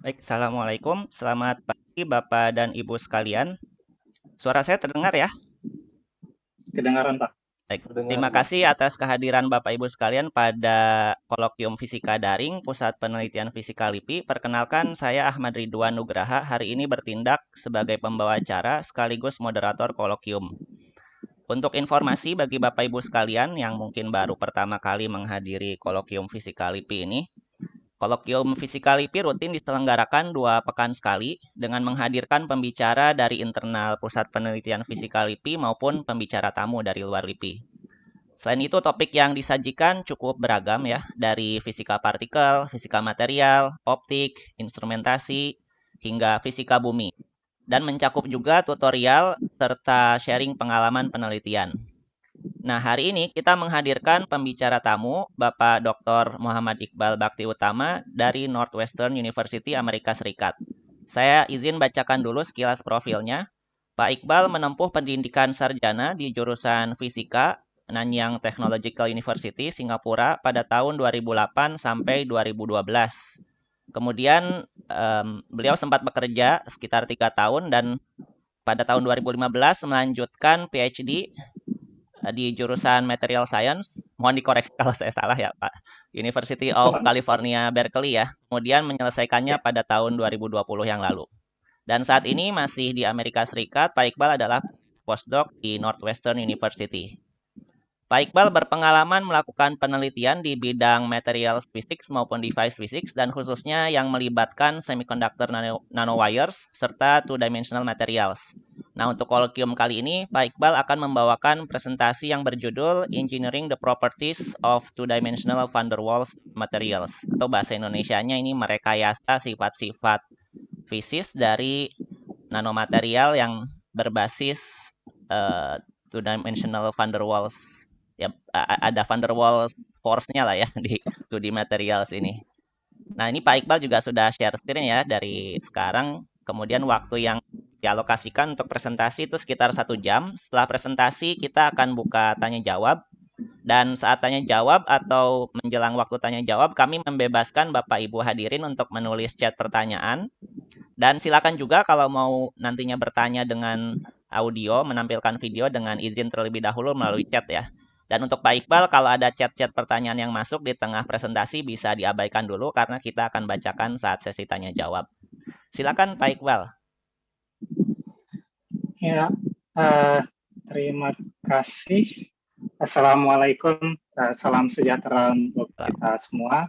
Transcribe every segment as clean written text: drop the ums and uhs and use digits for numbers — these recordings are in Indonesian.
Baik, Assalamualaikum. Selamat pagi Bapak dan Ibu sekalian. Suara saya terdengar ya? Kedengaran Pak. Baik, Terdengar, terima Bang. kasih atas kehadiran Bapak Ibu sekalian pada Kolokium Fisika Daring Pusat Penelitian Fisika LIPI. Perkenalkan, saya Ahmad Ridwan Nugraha, hari ini bertindak sebagai pembawa acara sekaligus moderator Kolokium. Untuk informasi bagi Bapak Ibu sekalian yang mungkin baru pertama kali menghadiri Kolokium Fisika LIPI ini, Kolokium Fisika LIPI rutin diselenggarakan 2 pekan sekali dengan menghadirkan pembicara dari internal Pusat Penelitian Fisika LIPI maupun pembicara tamu dari luar LIPI. Selain itu, topik yang disajikan cukup beragam ya, dari fisika partikel, fisika material, optik, instrumentasi, hingga fisika bumi. Dan mencakup juga tutorial serta sharing pengalaman penelitian. Nah, hari ini kita menghadirkan pembicara tamu, Bapak Dr. Muhammad Iqbal Bakti Utama dari Northwestern University Amerika Serikat. Saya izin bacakan dulu sekilas profilnya. Pak Iqbal menempuh pendidikan sarjana di jurusan Fisika Nanyang Technological University, Singapura pada tahun 2008 sampai 2012. Kemudian beliau sempat bekerja sekitar 3 tahun dan pada tahun 2015 melanjutkan PhD di jurusan Material Science. Mohon dikoreksi kalau saya salah ya, Pak. University of California, Berkeley ya. Kemudian menyelesaikannya Ya, pada tahun 2020 yang lalu. Dan saat ini masih di Amerika Serikat, Pak Iqbal adalah postdoc di Northwestern University. Pak Iqbal berpengalaman melakukan penelitian di bidang materials physics maupun device physics dan khususnya yang melibatkan semiconductor nanowires serta two-dimensional materials. Nah, untuk kolokium kali ini, Pak Iqbal akan membawakan presentasi yang berjudul Engineering the Properties of Two-Dimensional van der Waals Materials. Atau bahasa Indonesianya ini merekayasa sifat-sifat fisis dari nanomaterial yang berbasis two-dimensional van der Waals. Ya, ada van der Waals force-nya lah ya di 2D materials ini. Nah, ini Pak Iqbal juga sudah share screen ya dari sekarang. Kemudian waktu yang dialokasikan untuk presentasi itu sekitar 1 jam. Setelah presentasi kita akan buka tanya jawab. Dan saat tanya jawab atau menjelang waktu tanya jawab, kami membebaskan Bapak Ibu hadirin untuk menulis chat pertanyaan. Dan silakan juga kalau mau nantinya bertanya dengan audio, menampilkan video dengan izin terlebih dahulu melalui chat ya. Dan untuk Pak Iqbal, kalau ada chat-chat pertanyaan yang masuk di tengah presentasi bisa diabaikan dulu karena kita akan bacakan saat sesi tanya jawab. Silakan Pak Iqbal. ya terima kasih. Assalamualaikum, salam sejahtera untuk kita semua.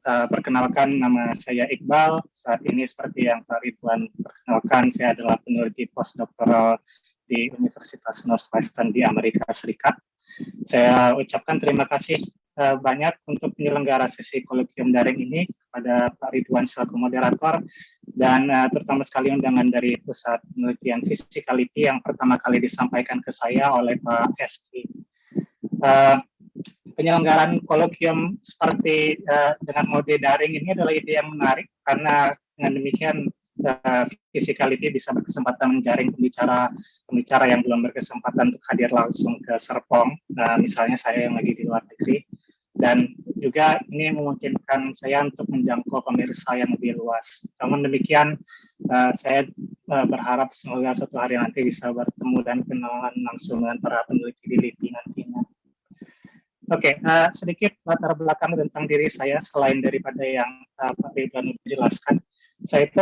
Perkenalkan, nama saya Iqbal. Saat ini seperti yang Pak Ridwan perkenalkan, saya adalah peneliti postdoktoral di Universitas Northwestern di Amerika Serikat. Saya ucapkan terima kasih banyak untuk penyelenggara sesi kolokium daring ini kepada Pak Ridwan selaku moderator dan terutama sekali undangan dari Pusat Penelitian Fisika LIPI yang pertama kali disampaikan ke saya oleh Pak Eski. Penyelenggaraan kolokium seperti dengan mode daring ini adalah ide yang menarik karena dengan demikian Fisika LIPI bisa berkesempatan menjaring pembicara yang belum berkesempatan untuk hadir langsung ke Serpong, misalnya saya yang lagi di luar negeri, dan juga ini memungkinkan saya untuk menjangkau pemirsa yang lebih luas. Namun demikian, saya berharap semoga suatu hari nanti bisa bertemu dan kenalan langsung dengan para peneliti di LIPI nantinya. Oke, sedikit latar belakang tentang diri saya selain daripada yang Pak Ridwan jelaskan. Saya itu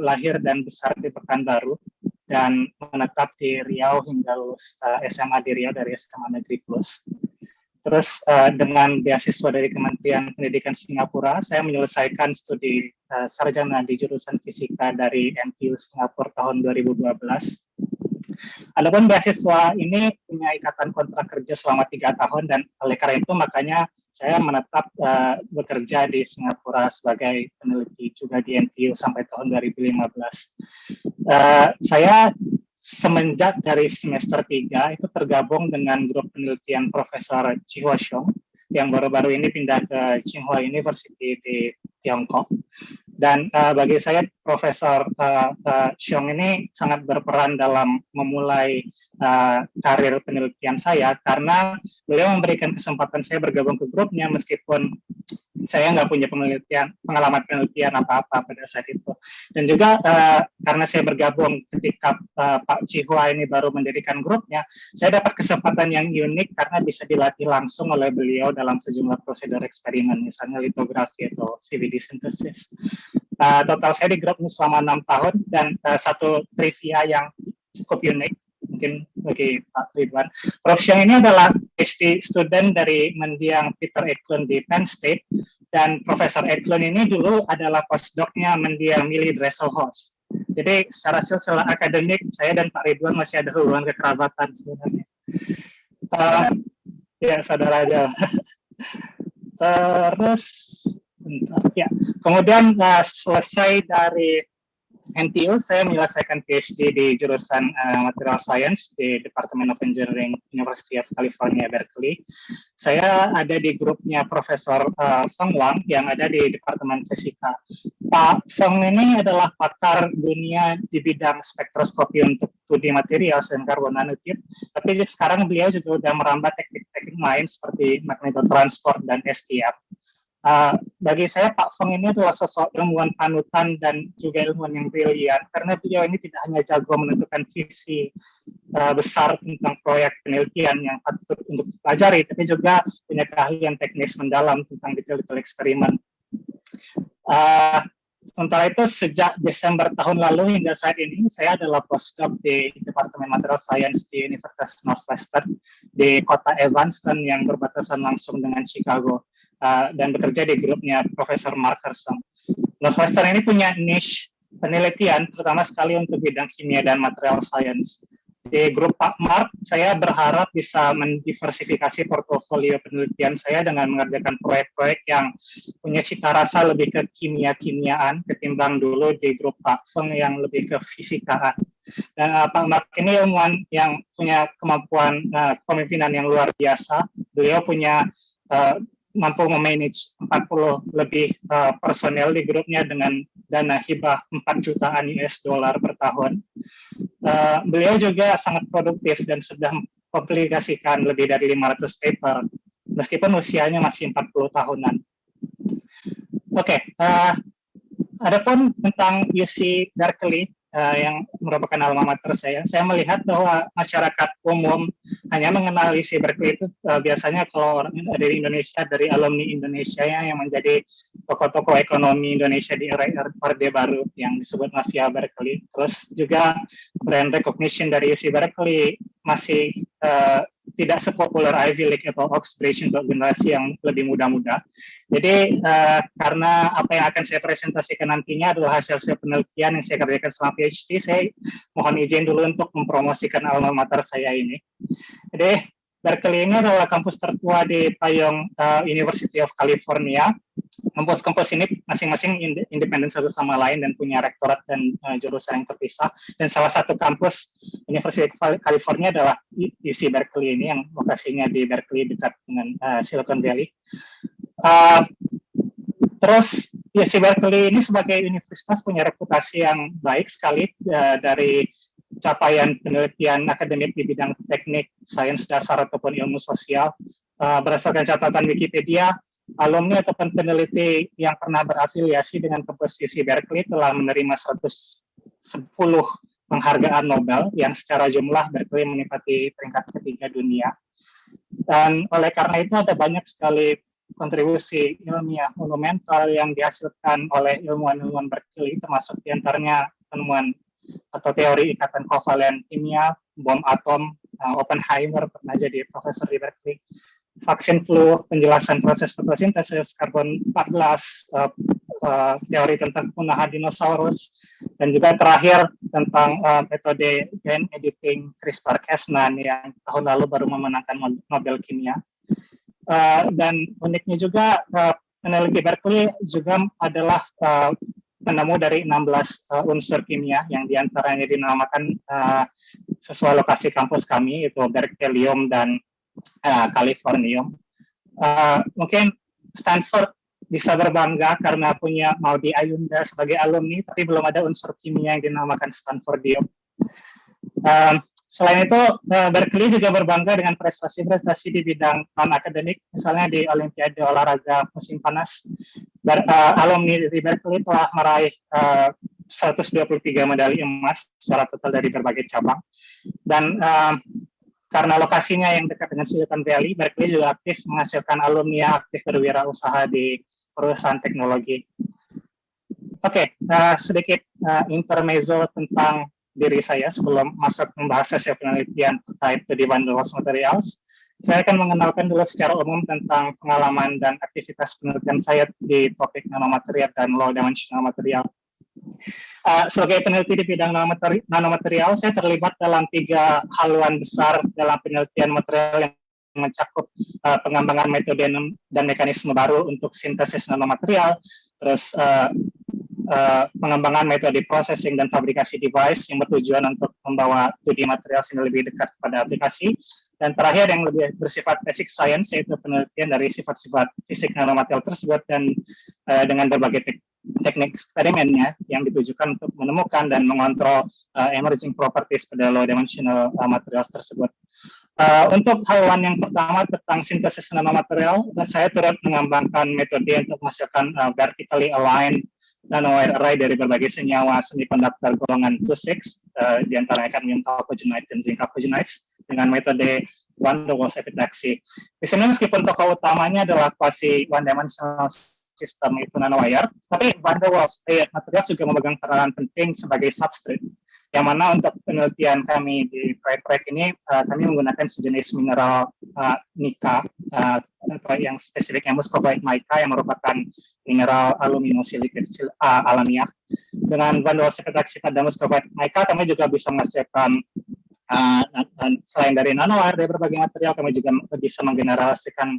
lahir dan besar di Pekanbaru dan menetap di Riau hingga lulus SMA di Riau dari SMA Negeri Plus. Terus dengan beasiswa dari Kementerian Pendidikan Singapura, saya menyelesaikan studi sarjana di jurusan fisika dari NTU Singapura tahun 2012. Adapun beasiswa ini punya ikatan kontrak kerja selama 3 tahun dan oleh karena itu makanya saya menetap bekerja di Singapura sebagai peneliti juga di NTU sampai tahun 2015. Saya semenjak dari semester 3 itu tergabung dengan grup penelitian Profesor Chihua Xiong yang baru-baru ini pindah ke Tsinghua University di Tiongkok. Dan bagi saya Profesor Xiong ini sangat berperan dalam memulai karir penelitian saya, karena beliau memberikan kesempatan saya bergabung ke grupnya meskipun saya nggak punya pengalaman penelitian apa-apa pada saat itu. Dan juga karena saya bergabung ketika Pak Cihua ini baru mendirikan grupnya, saya dapat kesempatan yang unik karena bisa dilatih langsung oleh beliau dalam sejumlah prosedur eksperimen, misalnya litografi atau CVD synthesis. Total saya di grup ini selama 6 tahun, dan satu trivia yang cukup unik mungkin bagi Pak Ridwan. Prof. Xiang ini adalah PhD student dari mendiang Peter Eklund di Penn State, dan Profesor Eklund ini dulu adalah postdoc-nya mendiang Millie Dresselhaus. Jadi secara silsilah akademik, saya dan Pak Ridwan masih ada hubungan kekerabatan sebenarnya. Ya, saudara aja. Terus, bentar, ya. Kemudian selesai dari NTU, saya menyelesaikan PhD di jurusan Material Science di Department of Engineering University of California, Berkeley. Saya ada di grupnya Profesor Feng Wang yang ada di Departemen Fisika. Pak Feng ini adalah pakar dunia di bidang spektroskopi untuk 2D material dan carbon nanotube, tapi sekarang beliau juga sudah merambah teknik-teknik lain seperti magnetotransport dan STM. Bagi saya Pak Feng ini adalah sosok ilmuwan panutan dan juga ilmuwan yang brilian, karena beliau ini tidak hanya jago menentukan visi besar tentang proyek penelitian yang patut untuk dipelajari, tapi juga punya keahlian teknis mendalam tentang detail-detail eksperimen. Sementara itu, sejak Desember tahun lalu hingga saat ini, saya adalah postdoc di Departemen Material Science di Universitas Northwestern di kota Evanston yang berbatasan langsung dengan Chicago, dan bekerja di grupnya Profesor Mark Hersong. Northwestern ini punya niche penelitian, terutama sekali untuk bidang kimia dan material science. Di grup Pak Mark, saya berharap bisa mendiversifikasi portofolio penelitian saya dengan mengerjakan proyek-proyek yang punya cita rasa lebih ke kimia-kimiaan ketimbang dulu di grup Pak Feng yang lebih ke fisikaan. Dan Pak Mark ini ilmuwan yang punya kemampuan kepemimpinan yang luar biasa. Beliau punya mampu memanage 40 lebih personel di grupnya dengan dana hibah 4 jutaan US dollar per tahun. Beliau juga sangat produktif dan sudah mempublikasikan lebih dari 500 paper, meskipun usianya masih 40 tahunan. Oke, adapun tentang UC Berkeley, yang merupakan alma mater saya melihat bahwa masyarakat umum hanya mengenal UC Berkeley itu biasanya kalau orang dari Indonesia, dari alumni Indonesia yang menjadi tokoh-tokoh ekonomi Indonesia di era Orde Baru yang disebut Mafia Berkeley. Terus juga brand recognition dari UC Berkeley masih tidak sepopuler Ivy League atau Oxbridge untuk generasi yang lebih muda-muda. Jadi karena apa yang akan saya presentasikan nantinya adalah hasil penelitian yang saya kerjakan selama PhD, saya mohon izin dulu untuk mempromosikan alma mater saya ini. Jadi Berkeley ini adalah kampus tertua di payung University of California. Kampus-kampus ini masing-masing independen satu sama lain dan punya rektorat dan jurusan yang terpisah. Dan salah satu kampus University of California adalah UC Berkeley ini yang lokasinya di Berkeley dekat dengan Silicon Valley. Terus UC Berkeley ini sebagai universitas punya reputasi yang baik sekali dari capaian penelitian akademik di bidang teknik, sains dasar ataupun ilmu sosial. Berdasarkan catatan Wikipedia, alumni ataupun peneliti yang pernah berafiliasi dengan kampus UC Berkeley telah menerima 110 penghargaan Nobel yang secara jumlah Berkeley menempati peringkat ketiga dunia. Dan oleh karena itu ada banyak sekali kontribusi ilmiah monumental yang dihasilkan oleh ilmuwan-ilmuwan Berkeley, termasuk diantaranya penemuan atau teori ikatan kovalen kimia, bom atom, Oppenheimer pernah jadi profesor di Berkeley, vaksin flu, penjelasan proses fotosintesis, karbon 14, teori tentang kepunahan dinosaurus, dan juga terakhir tentang metode gene editing CRISPR-Cas9 yang tahun lalu baru memenangkan Nobel kimia. Dan uniknya juga peneliti Berkeley juga adalah penemu dari 16 unsur kimia yang diantaranya dinamakan sesuai lokasi kampus kami, itu berkelium dan californium. Mungkin Stanford bisa berbangga karena punya Maudy Ayunda sebagai alumni, tapi belum ada unsur kimia yang dinamakan Stanfordium. Selain itu, Berkeley juga berbangga dengan prestasi-prestasi di bidang non-akademik, misalnya di Olimpiade Olahraga Musim Panas. Alumni di Berkeley telah meraih 123 medali emas secara total dari berbagai cabang. Dan karena lokasinya yang dekat dengan Silicon Valley, Berkeley juga aktif menghasilkan alumni yang aktif berwirausaha di perusahaan teknologi. Oke, sedikit intermezzo tentang diri saya sebelum masuk membahas hasil penelitian terkait di van der Waals Materials. Saya akan mengenalkan dulu secara umum tentang pengalaman dan aktivitas penelitian saya di topik nanomaterial dan low dimensional material. Sebagai peneliti di bidang nanomaterial, saya terlibat dalam 3 haluan besar dalam penelitian material yang mencakup pengembangan metode dan mekanisme baru untuk sintesis nanomaterial, terus pengembangan metode processing dan fabrikasi device yang bertujuan untuk membawa 2D material sehingga lebih dekat pada aplikasi. Dan terakhir yang lebih bersifat basic science, yaitu penelitian dari sifat-sifat fisik nanomaterial tersebut dan dengan berbagai teknik eksperimennya yang ditujukan untuk menemukan dan mengontrol emerging properties pada low dimensional materials tersebut. Untuk haluan yang pertama tentang sintesis nanomaterial, saya turut mengembangkan metode untuk menghasilkan vertically aligned nanowire array dari berbagai senyawa semikonduktor golongan 2,6, di antaranya kadmium chalcogenide dan zinc chalcogenide dengan metode van der Waals epitaxy. Di sini meskipun tokoh utamanya adalah quasi one dimensional system itu nanowire, tapi van der Waals material juga memegang peranan penting sebagai substrate. Yang mana untuk penelitian kami di proyek-proyek ini, kami menggunakan sejenis mineral mica, yang spesifiknya muscovite mica yang merupakan mineral aluminosilikate alamiah. Dengan van der Waals epitaxy pada muscovite mica, kami juga bisa menghasilkan selain dari nanowire dari berbagai material, kami juga bisa menggenerasikan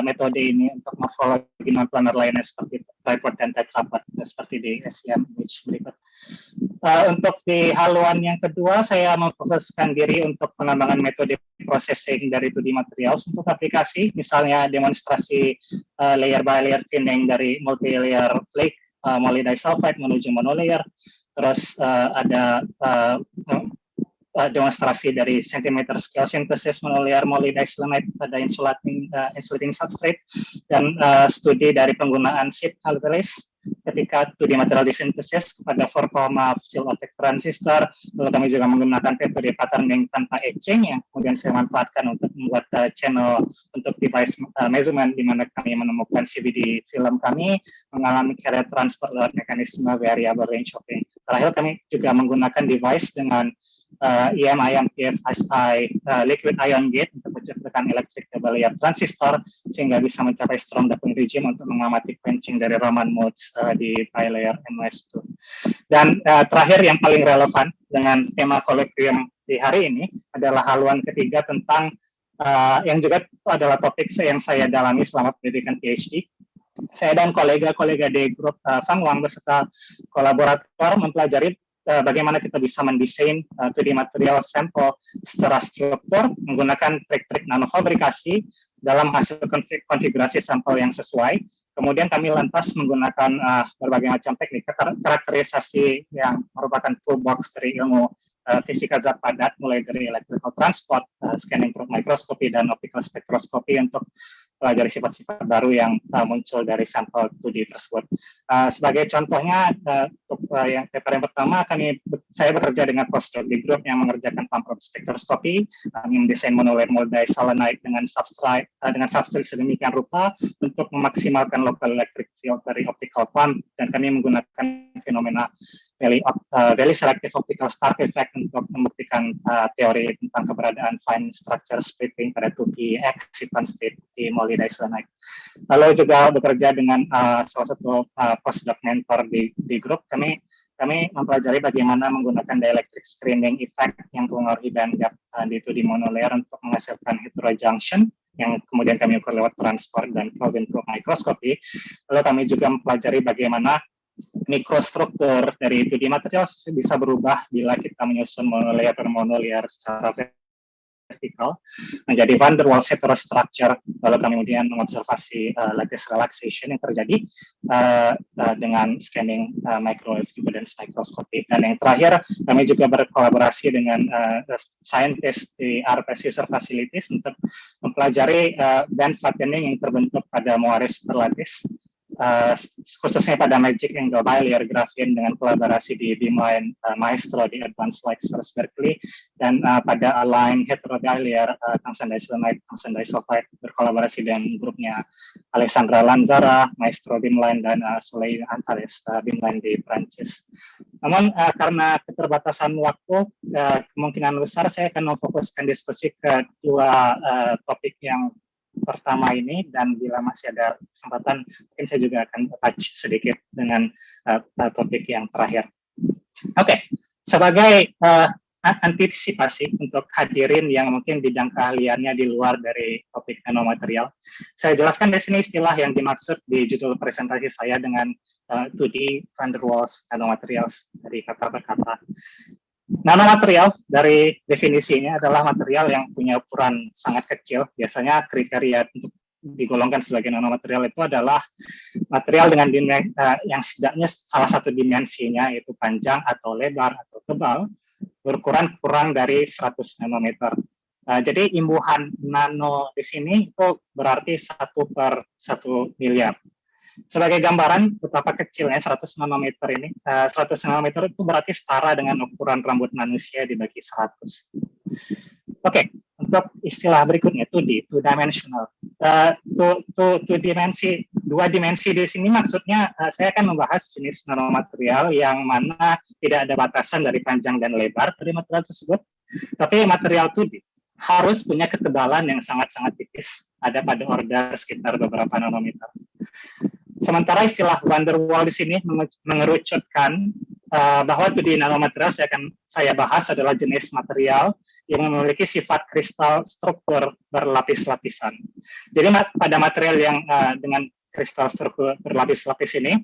metode ini untuk morfologi non-planar lainnya seperti tripod dan tetrapod, seperti di SEM image berikut. Untuk di haluan yang kedua, saya memfokuskan diri untuk pengembangan metode processing dari 2D materials untuk aplikasi, misalnya demonstrasi layer by layer thinning dari multi-layer flake, molybdisulfide menuju monolayer, terus ada demonstrasi dari centimeter scale synthesis monolayer molybdiselenide pada insulating substrate, dan studi dari penggunaan sheet catalyst ketika 2D material disintesis kepada 4 field effect transistor. Lalu kami juga menggunakan metode patterning tanpa etching yang kemudian saya manfaatkan untuk membuat channel untuk device measurement, di mana kami menemukan CVD film kami mengalami carrier transfer lewat mekanisme variable range hopping. Terakhir kami juga menggunakan device dengan EM-ion PFSI liquid ion gate untuk menciptakan electric double layer transistor sehingga bisa mencapai strong doping regime untuk mengamati quenching dari Raman modes di bilayer MOS2. Dan terakhir yang paling relevan dengan tema kolokvium di hari ini adalah haluan ketiga tentang yang juga adalah topik yang saya dalami selama pendidikan PhD. Saya dan kolega-kolega di grup Fang Wang beserta kolaborator mempelajari bagaimana kita bisa mendesain 2D material sampel secara struktur menggunakan trik-trik nanofabrikasi dalam hasil konfigurasi sampel yang sesuai. Kemudian kami lantas menggunakan berbagai macam teknik karakterisasi yang merupakan toolbox dari ilmu fisika zat padat, mulai dari electrical transport, scanning probe microscopy, dan optical spectroscopy untuk pelajari sifat-sifat baru yang muncul dari sampel 2D tersebut. Sebagai contohnya, untuk yang paper yang pertama, saya bekerja dengan postdoc di grup yang mengerjakan pump probe spektroskopi. Kami mendesain monolayer molybdiselenide dengan substrate sedemikian rupa untuk memaksimalkan local electric field dari optical pump, dan kami menggunakan fenomena very selective optical stark effect untuk membuktikan teori tentang keberadaan fine structure splitting pada 2p excitant state di molybdiselenide. Lalu juga bekerja dengan salah satu postdoc mentor di grup, kami mempelajari bagaimana menggunakan dielectric screening effect yang mempengaruhi bandgap di 2D monolayer untuk menghasilkan heterojunction yang kemudian kami ukur lewat transport dan Kelvin probe microscopy. Lalu kami juga mempelajari bagaimana mikrostruktur dari 2D material bisa berubah bila kita menyusun monolayer per monolayer secara vertikal menjadi van der Waals heterostructure, lalu kemudian mengobservasi lattice relaxation yang terjadi dengan scanning microwave impedance microscopy. Dan yang terakhir, kami juga berkolaborasi dengan scientist di RPS User Facilities untuk mempelajari band flattening yang terbentuk pada Moire superlattice, khususnya pada magic angle bilayer graphene dengan kolaborasi di beamline Maestro di Advanced Light Source Berkeley, dan pada align heterodilayer tungsten diselenide tungsten disulfide berkolaborasi dengan grupnya Alessandra Lanzara, Maestro beamline, dan Soleil Antares beamline di Prancis. Namun karena keterbatasan waktu, kemungkinan besar saya akan memfokuskan diskusi ke dua topik yang pertama ini, dan bila masih ada kesempatan mungkin saya juga akan touch sedikit dengan topik yang terakhir. Oke, sebagai antisipasi untuk hadirin yang mungkin bidang keahliannya di luar dari topik nanomaterial, saya jelaskan di sini istilah yang dimaksud di judul presentasi saya dengan 2D van der Waals nanomaterials dari kata per kata. Nanomaterial dari definisinya adalah material yang punya ukuran sangat kecil. Biasanya kriteria untuk digolongkan sebagai nanomaterial itu adalah material dengan yang setidaknya salah satu dimensinya yaitu panjang atau lebar atau tebal berukuran kurang dari 100 nanometer. Jadi imbuhan nano di sini itu berarti 1/1 miliar. Sebagai gambaran betapa kecilnya 100 nanometer ini, 100 nanometer itu berarti setara dengan ukuran rambut manusia dibagi 100. Oke, untuk istilah berikutnya 2D, two dimensional. Dua dimensi di sini maksudnya saya akan membahas jenis nanomaterial yang mana tidak ada batasan dari panjang dan lebar dari material tersebut, tapi material 2D harus punya ketebalan yang sangat-sangat tipis, ada pada order sekitar beberapa nanometer. Sementara istilah van der Waals di sini mengerucutkan bahwa 2D nanomaterial saya bahas adalah jenis material yang memiliki sifat kristal struktur berlapis-lapisan. Jadi pada material yang dengan kristal struktur berlapis-lapis ini,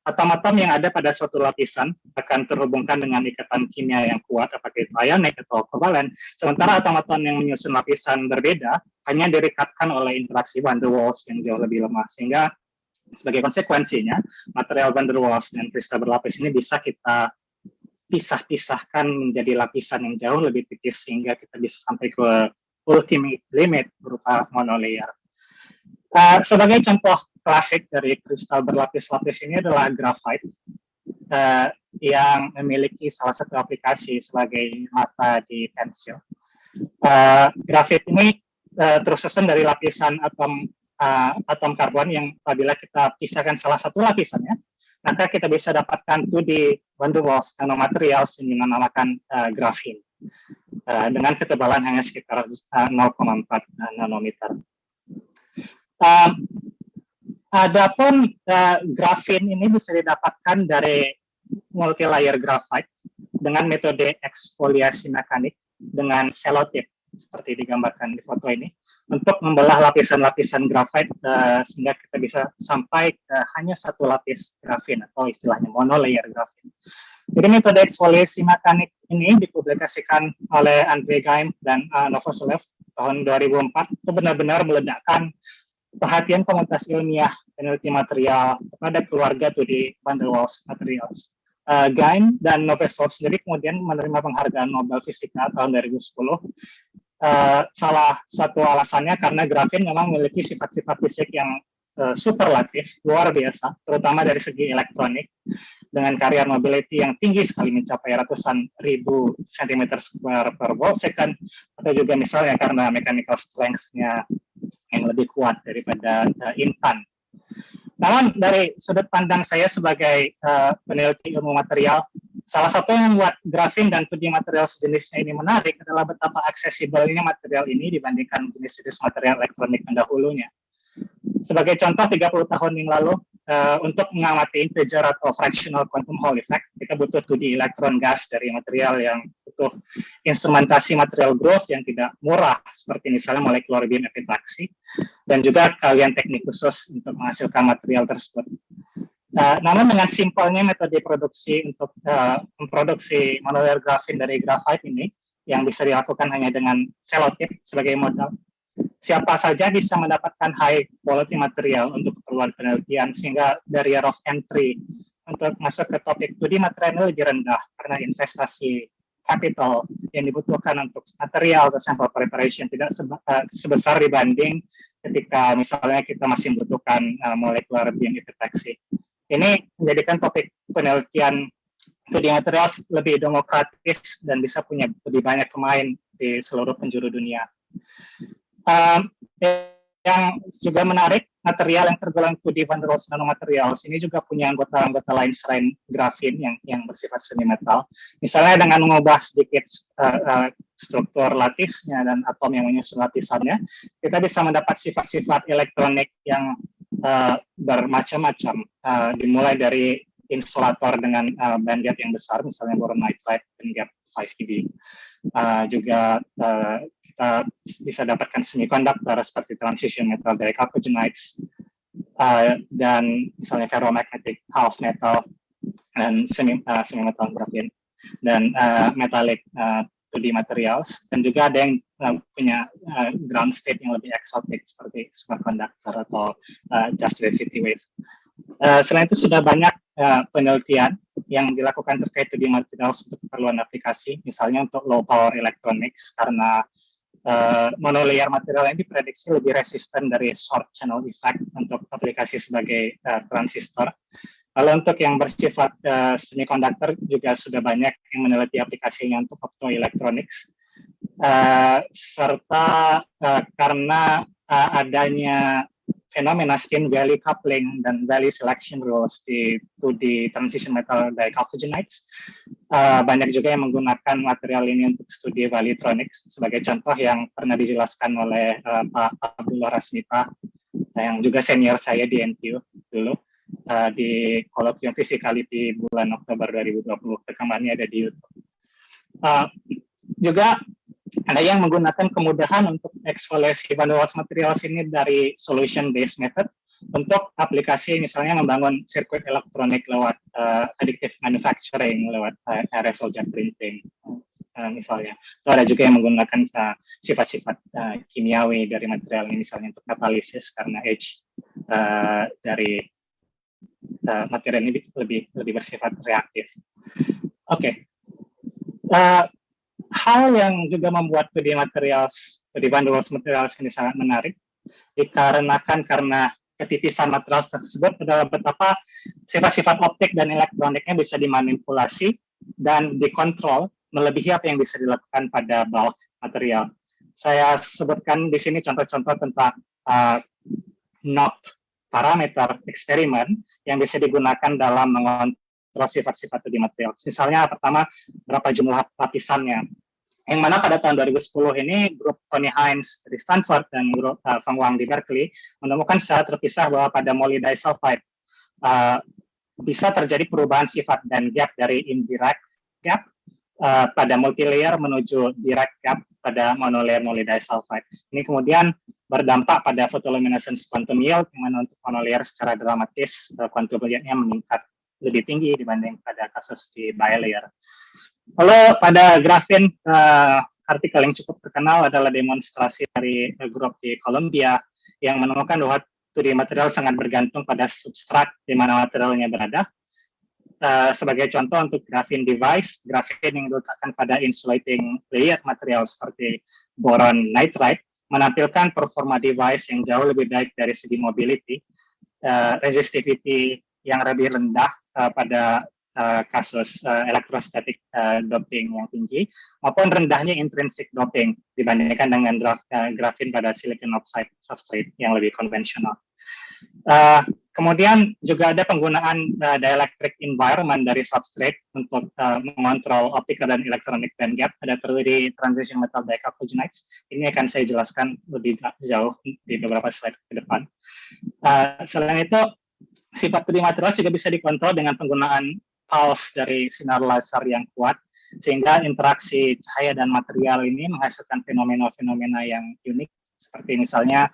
atom-atom yang ada pada suatu lapisan akan terhubungkan dengan ikatan kimia yang kuat, apakah itu ionik atau kovalen. Sementara atom-atom yang menyusun lapisan berbeda hanya direkatkan oleh interaksi van der Waals yang jauh lebih lemah, sehingga sebagai konsekuensinya, material van der Waals dan kristal berlapis ini bisa kita pisah-pisahkan menjadi lapisan yang jauh lebih tipis sehingga kita bisa sampai ke ultimate limit berupa monolayer. Sebagai contoh klasik dari kristal berlapis-lapis ini adalah graphite yang memiliki salah satu aplikasi sebagai mata di pensil. Grafit ini tersusun dari lapisan atom karbon yang apabila kita pisahkan salah satu lapisannya, maka kita bisa dapatkan 2D van der Waals nanomaterials yang dinamakan grafin dengan ketebalan hanya sekitar 0,4 nanometer. Adapun grafin ini bisa didapatkan dari multilayer graphite dengan metode eksfoliasi mekanik dengan selotip seperti digambarkan di foto ini, untuk membelah lapisan-lapisan grafit sehingga kita bisa sampai ke hanya satu lapis grafin atau istilahnya monolayer grafin. Jadi metode eksfoliasi mekanik ini dipublikasikan oleh Andrei Geim dan Novoselov tahun 2004. Itu benar-benar meledakkan perhatian komunitas ilmiah peneliti material kepada keluarga 2D van der Waals materials. Geim dan Novoselov sendiri kemudian menerima penghargaan Nobel Fisika tahun 2010. Salah satu alasannya karena grafin memang memiliki sifat-sifat fisik yang superlatif, luar biasa, terutama dari segi elektronik, dengan carrier mobility yang tinggi sekali mencapai ratusan ribu cm square per volt second, atau juga misalnya karena mechanical strength-nya yang lebih kuat daripada intan. Namun dari sudut pandang saya sebagai peneliti ilmu material, salah satu yang membuat grafin dan 2D material sejenisnya ini menarik adalah betapa aksesibelnya material ini dibandingkan jenis-jenis material elektronik pendahulunya. Sebagai contoh, 30 tahun yang lalu, untuk mengamati integer atau fractional quantum Hall effect, kita butuh 2D elektron gas dari material yang butuh instrumentasi material growth yang tidak murah, seperti misalnya molecular beam epitaxy, dan juga keahlian teknik khusus untuk menghasilkan material tersebut. Namun dengan simpelnya metode produksi untuk memproduksi monolayer grafin dari grafite ini, yang bisa dilakukan hanya dengan selotip sebagai modal. Siapa saja bisa mendapatkan high quality material untuk keperluan penelitian, sehingga barrier of entry untuk masuk ke topik 2D material lebih rendah karena investasi capital yang dibutuhkan untuk material atau sample preparation tidak sebesar dibanding ketika misalnya kita masih membutuhkan molekular beam deteksi. Ini menjadikan topik penelitian 2D materials lebih demokratis dan bisa punya lebih banyak pemain di seluruh penjuru dunia. Yang juga menarik, material yang tergolong 2D van der Waals nanomaterials ini juga punya anggota-anggota lain selain grafin yang bersifat semi metal. Misalnya dengan mengubah sedikit struktur latisnya dan atom yang menyusun lapisannya, kita bisa mendapat sifat-sifat elektronik yang bermacam-macam, dimulai dari insulator dengan bandgap yang besar, misalnya boron nitride bandgap 5 eV. Juga kita bisa dapatkan semikonduktor seperti transition metal dari chalcogenides, dan misalnya ferromagnetic half metal dan semi metal grafin, dan metallic 2D materials, dan juga ada yang punya ground state yang lebih eksotik seperti superconductor atau just density wave. Selain itu sudah banyak penelitian yang dilakukan terkait 2D materials untuk keperluan aplikasi, misalnya untuk low power electronics, karena monolayer material ini diprediksi lebih resisten dari short channel effect untuk aplikasi sebagai transistor. Lalu untuk yang bersifat semiconductor juga sudah banyak yang meneliti aplikasinya untuk optoelectronics, serta karena adanya fenomena spin value coupling dan value selection rules di 2D transition metal dari chalcogenides, banyak juga yang menggunakan material ini untuk studi valuetronics. Sebagai contoh yang pernah dijelaskan oleh Pak Abdullah Rasmita, yang juga senior saya di NTU dulu, di Kolokvium Physicality bulan Oktober 2020. Rekamannya ada di YouTube. Juga ada yang menggunakan kemudahan untuk eksfoliasi van der Waals materials ini dari solution based method untuk aplikasi misalnya membangun sirkuit elektronik lewat additive manufacturing, lewat aerosol jet printing misalnya. Atau ada juga yang menggunakan sifat-sifat kimiawi dari material ini, misalnya untuk katalisis karena edge dari material ini lebih bersifat reaktif. Oke. Hal yang juga membuat 2D materials, 2D van der Waals materials ini sangat menarik, dikarenakan karena ketipisan material tersebut adalah betapa sifat-sifat optik dan elektroniknya bisa dimanipulasi dan dikontrol melebihi apa yang bisa dilakukan pada bulk material. Saya sebutkan di sini contoh-contoh tentang knob parameter eksperimen yang bisa digunakan dalam mengontrol sifat-sifat 2D material. Misalnya pertama, berapa jumlah lapisannya. Yang mana pada tahun 2010 ini grup Tony Hines dari Stanford dan grup Feng Wang di Berkeley menemukan secara terpisah bahwa pada molybdenite bisa terjadi perubahan sifat band gap dari indirect gap pada multilayer menuju direct gap pada monolayer molybdenite. Ini kemudian berdampak pada photoluminescence quantum yield, yang mana untuk monolayer secara dramatis quantum yieldnya meningkat lebih tinggi dibanding pada kasus di bilayer. Lalu pada grafin, artikel yang cukup terkenal adalah demonstrasi dari grup di Columbia yang menemukan bahwa 2D material sangat bergantung pada substrat di mana materialnya berada. Sebagai contoh untuk grafin device, grafin yang diletakkan pada insulating layer material seperti boron nitride menampilkan performa device yang jauh lebih baik dari segi mobility, resistivity yang lebih rendah pada kasus electrostatic doping yang tinggi, maupun rendahnya intrinsic doping dibandingkan dengan grafin pada silicon oxide substrate yang lebih konvensional. Kemudian juga ada penggunaan dielectric environment dari substrate untuk mengontrol optical dan electronic band gap. Ada terdiri transition metal dichalcogenides. Ini akan saya jelaskan lebih jauh di beberapa slide ke depan. Selain itu, sifat 2D material juga bisa dikontrol dengan penggunaan pulse dari sinar laser yang kuat, sehingga interaksi cahaya dan material ini menghasilkan fenomena-fenomena yang unik, seperti misalnya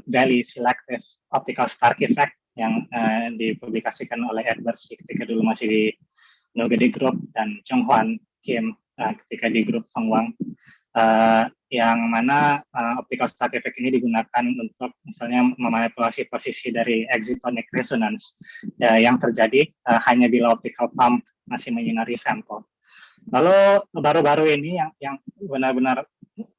Valley Selective Optical Stark Effect yang dipublikasikan oleh Edward Sick ketika dulu masih di Nogedi Group, dan Jung Hwan Kim ketika di grup Fengwang, yang mana optical stack effect ini digunakan untuk misalnya memanipulasi posisi dari excitonic resonance yang terjadi hanya bila optical pump masih menyinari sampel. Lalu baru-baru ini yang benar-benar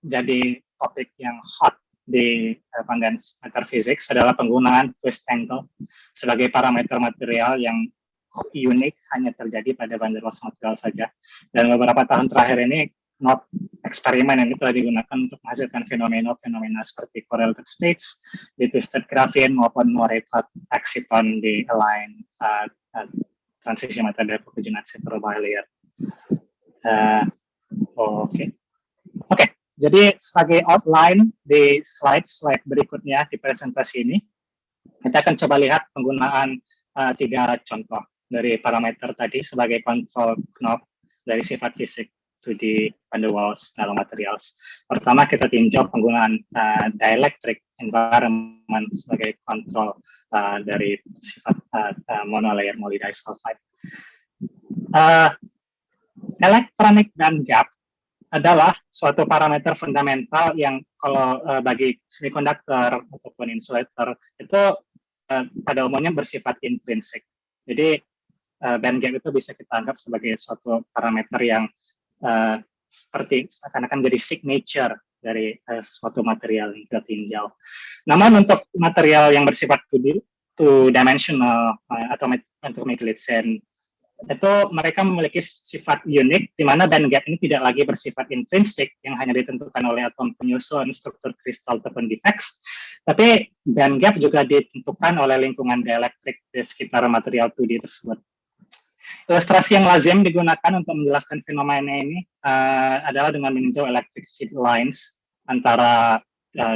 jadi topik yang hot di Fundamental Physics adalah penggunaan twist angle sebagai parameter material yang unik hanya terjadi pada van der Waals material saja. Dan beberapa tahun terakhir ini eksperimen yang telah digunakan untuk menghasilkan fenomena-fenomena seperti correlated states di twisted graphene maupun Moreau-Tyrrell exciton di align transisi material ke generatif bilayer. Oke. Jadi sebagai outline di slide berikutnya di presentasi ini, kita akan coba lihat penggunaan 3 contoh dari parameter tadi sebagai control knob dari sifat fisik 2D van der Waals nanomaterials. Pertama kita tinjau penggunaan dielectric environment sebagai kontrol dari sifat monolayer molybdenite. Electronic band gap adalah suatu parameter fundamental yang kalau bagi semikonduktor ataupun insulator itu pada umumnya bersifat intrinsik. Jadi band gap itu bisa kita anggap sebagai suatu parameter yang seperti akan jadi signature dari suatu material yang kita tinjau. Namun untuk material yang bersifat two-dimensional atau untuk megalithene itu mereka memiliki sifat unik di mana band gap ini tidak lagi bersifat intrinsik yang hanya ditentukan oleh atom penyusun, struktur kristal ataupun defects, tapi band gap juga ditentukan oleh lingkungan dielectric di sekitar material 2D tersebut. Ilustrasi yang lazim digunakan untuk menjelaskan fenomena ini adalah dengan meninjau electric field lines antara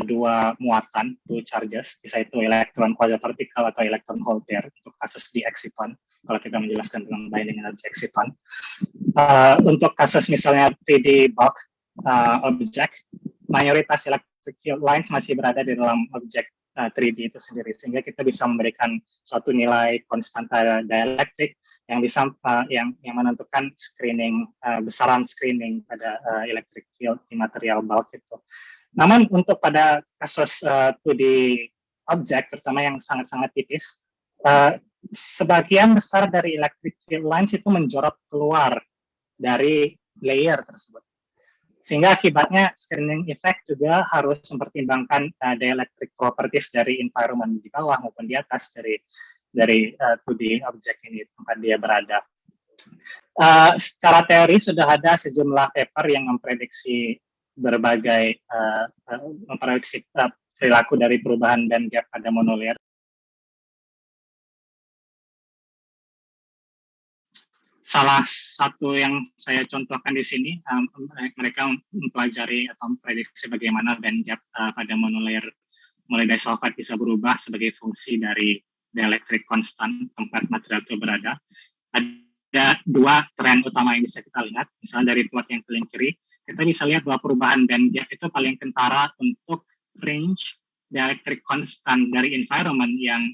dua muatan, two charges, bisa itu elektron quasi-particle atau elektron hole pair untuk kasus di exciton, kalau kita menjelaskan tentang binding energy exciton. Untuk kasus misalnya 3D bulk object, mayoritas electric field lines masih berada di dalam objek 3D itu sendiri, sehingga kita bisa memberikan suatu nilai konstanta dielectric yang bisa yang menentukan screening besaran screening pada electric field di material bulk itu. Namun untuk pada kasus 2D object, terutama yang sangat-sangat tipis, sebagian besar dari electric field lines itu menjorok keluar dari layer tersebut. Sehingga akibatnya screening effect juga harus mempertimbangkan dielectric properties dari environment di bawah maupun di atas dari 2D object ini tempat dia berada. Secara teori sudah ada sejumlah paper yang memprediksi berbagai memprediksi perilaku dari perubahan band gap pada monolayer. Salah satu yang saya contohkan di sini, mereka mempelajari atau memprediksi bagaimana band gap pada monolayer molybdenite sulfide bisa berubah sebagai fungsi dari dielectric constant tempat material itu berada. Ada 2 tren utama yang bisa kita lihat. Misalnya dari plot yang paling kiri, kita bisa lihat bahwa perubahan band gap itu paling kentara untuk range dielectric constant dari environment yang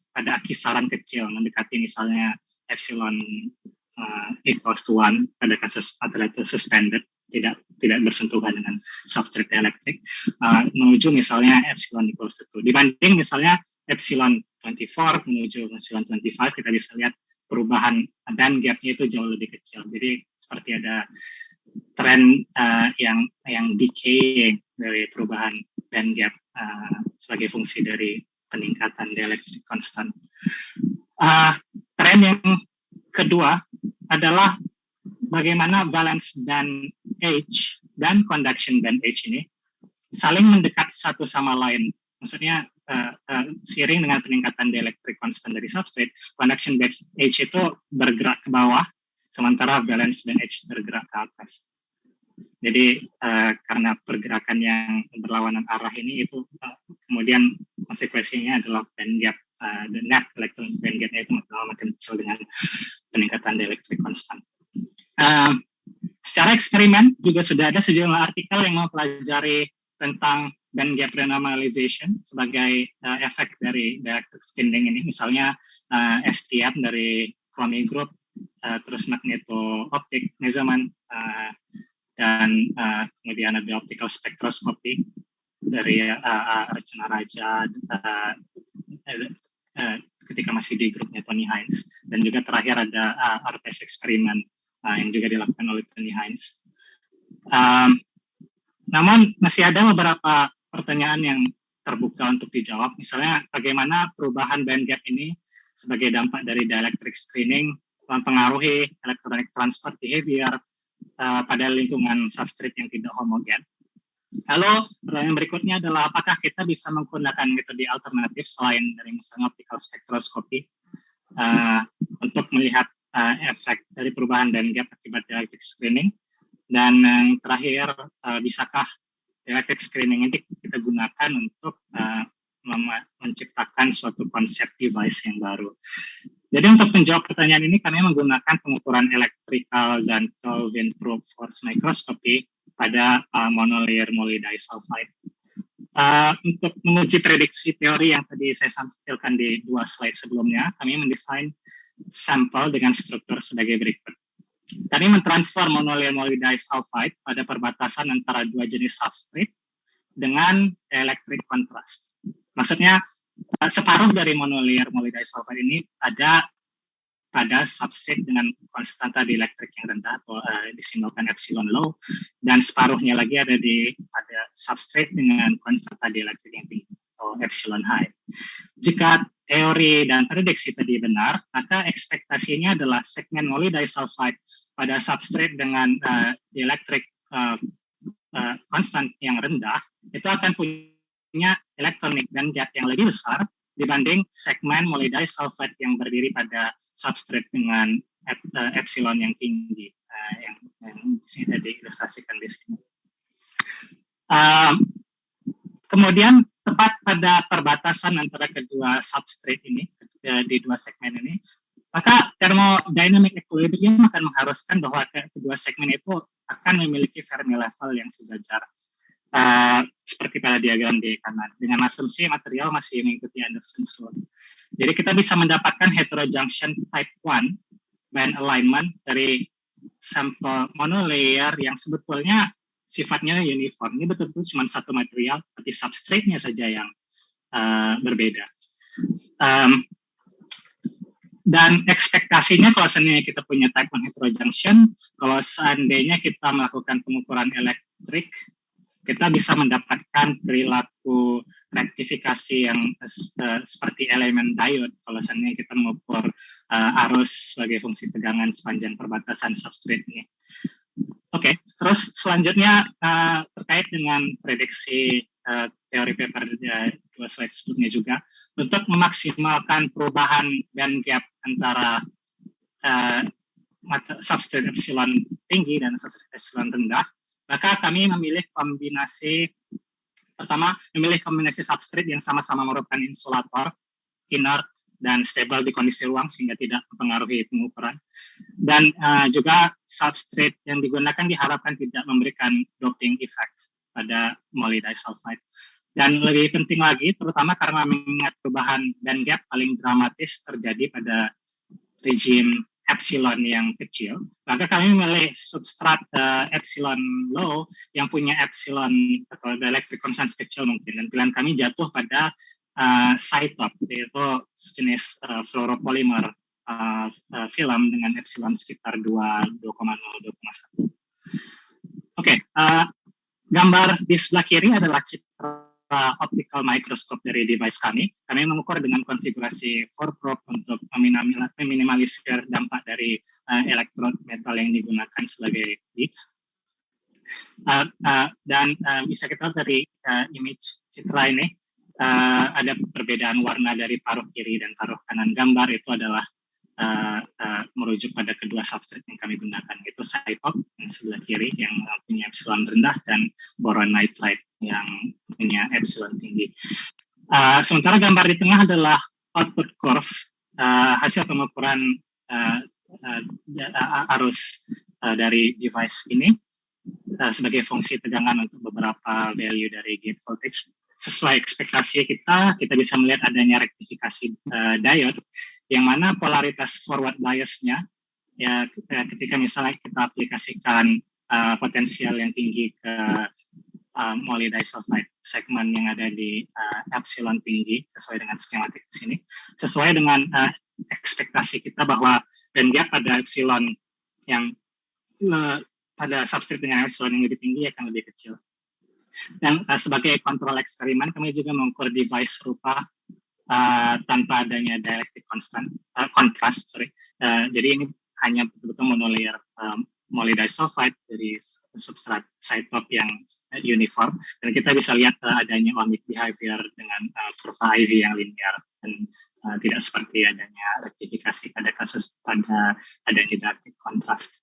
pada kisaran kecil, mendekati misalnya epsilon equals to 1 pada kasus material itu suspended, tidak bersentuhan dengan substrate elektrik, menuju misalnya epsilon equals to 2. Dibanding misalnya epsilon 24 menuju epsilon 25, kita bisa lihat perubahan band gap-nya itu jauh lebih kecil. Jadi seperti ada tren yang decaying dari perubahan band gap sebagai fungsi dari peningkatan dielectric constant. Tren yang kedua adalah bagaimana valence band H dan conduction band H ini saling mendekat satu sama lain. Maksudnya seiring dengan peningkatan dielectric constant dari substrate, conduction band H itu bergerak ke bawah, sementara valence band H bergerak ke atas. Jadi karena pergerakan yang berlawanan arah ini itu kemudian konsekuensinya adalah band gap, the net electron band gap-nya itu makin kecil dengan peningkatan dielectric constant. Secara eksperimen juga sudah ada sejumlah artikel yang mempelajari tentang band gap renormalization sebagai efek dari dielectric skinning ini. Misalnya STM dari Cromie Group terus magneto-optik measurement, dan kemudian ada optical spectroscopy dari Archana Raja ketika masih di grupnya Tony Hines, dan juga terakhir ada RPS eksperimen yang juga dilakukan oleh Tony Hines. Namun masih ada beberapa pertanyaan yang terbuka untuk dijawab, misalnya bagaimana perubahan band gap ini sebagai dampak dari dielectric screening mempengaruhi electronic transfer behavior pada lingkungan substrate yang tidak homogen. Lalu pertanyaan berikutnya adalah apakah kita bisa menggunakan metode alternatif selain dari misalnya optical spectroscopy untuk melihat efek dari perubahan band gap akibat dielectric screening. Dan yang terakhir, bisakah dielectric screening ini kita gunakan untuk menciptakan suatu konsep device yang baru. Jadi untuk menjawab pertanyaan ini, kami menggunakan pengukuran electrical dan Kelvin probe force microscopy pada monolayer molybdisulfide. Untuk menguji prediksi teori yang tadi saya sampaikan di 2 slide sebelumnya, kami mendesain sampel dengan struktur sebagai berikut. Kami mentransfer monolayer molybdisulfide pada perbatasan antara 2 jenis substrate dengan electric contrast. Maksudnya separuh dari monolayer molybdisulfide ini ada pada substrate dengan konstanta dielektrik yang rendah atau disimbolkan epsilon low, dan separuhnya lagi ada pada substrate dengan konstanta dielektrik yang tinggi atau epsilon high. Jika teori dan prediksi tadi benar, maka ekspektasinya adalah segmen molybdisulfide pada substrate dengan dielektrik konstan yang rendah itu akan punya electronic band gap yang lebih besar dibanding segmen molybdisulfide yang berdiri pada substrate dengan epsilon yang tinggi, yang sini diilustrasikan di sini. Kemudian tepat pada perbatasan antara kedua substrate ini, di 2 segmen ini, maka thermodynamic equilibrium akan mengharuskan bahwa kedua segmen itu akan memiliki Fermi level yang sejajar, seperti pada diagram di kanan, dengan asumsi material masih mengikuti Anderson's rule. Jadi kita bisa mendapatkan heterojunction type 1 band alignment dari sampel monolayer yang sebetulnya sifatnya uniform. Ini betul-betul cuma satu material, tapi substrate-nya saja yang berbeda. Dan ekspektasinya kalau seandainya kita punya type 1 heterojunction, kalau seandainya kita melakukan pengukuran elektrik, kita bisa mendapatkan perilaku rektifikasi yang seperti elemen diode kalau seandainya kita mengukur arus sebagai fungsi tegangan sepanjang perbatasan substrate ini. Oke, terus selanjutnya terkait dengan prediksi teori paper 2 slide sebelumnya juga, untuk memaksimalkan perubahan band gap antara substrate epsilon tinggi dan substrate epsilon rendah, maka kami memilih kombinasi substrate yang sama-sama merupakan insulator, inert, dan stable di kondisi ruang sehingga tidak mempengaruhi pengukuran. Dan juga substrate yang digunakan diharapkan tidak memberikan doping effect pada molybdisulfide. Dan lebih penting lagi, terutama karena mengingat perubahan band gap paling dramatis terjadi pada regime epsilon yang kecil, maka kami memilih substrat epsilon low yang punya epsilon atau dielectric constant kecil mungkin, dan pilihan kami jatuh pada Cytop, yaitu sejenis fluoropolymer film dengan epsilon sekitar 2,0-2,1. Oke, gambar di sebelah kiri adalah citra optical microscope dari device kami. Kami mengukur dengan konfigurasi 4 probe untuk meminimalisir dampak dari elektrod metal yang digunakan sebagai leads. Dan bisa kita lihat dari image citra ini, ada perbedaan warna dari paruh kiri dan paruh kanan gambar. Itu adalah merujuk pada kedua substrate yang kami gunakan, yaitu Cytop yang sebelah kiri yang punya epsilon rendah dan boron nitride yang punya epsilon tinggi. Sementara gambar di tengah adalah output curve hasil pengukuran arus dari device ini sebagai fungsi tegangan untuk beberapa value dari gate voltage. Sesuai ekspektasi kita bisa melihat adanya rektifikasi diode yang mana polaritas forward biasnya ketika misalnya kita aplikasikan potensial yang tinggi ke molybdisulfide segmen yang ada di epsilon tinggi sesuai dengan skematik di sini, sesuai dengan ekspektasi kita bahwa band gap pada epsilon yang pada substrate dengan epsilon yang lebih tinggi akan lebih kecil. Dan sebagai kontrol eksperimen, kami juga mengukur device serupa tanpa adanya dielectric contrast. Jadi ini hanya betul-betul monolayer molybdisulfide dari substrat side top yang uniform, dan kita bisa lihat adanya ohmic behavior dengan kurva IV yang linear, dan tidak seperti adanya rektifikasi pada kasus pada adanya dielectric contrast.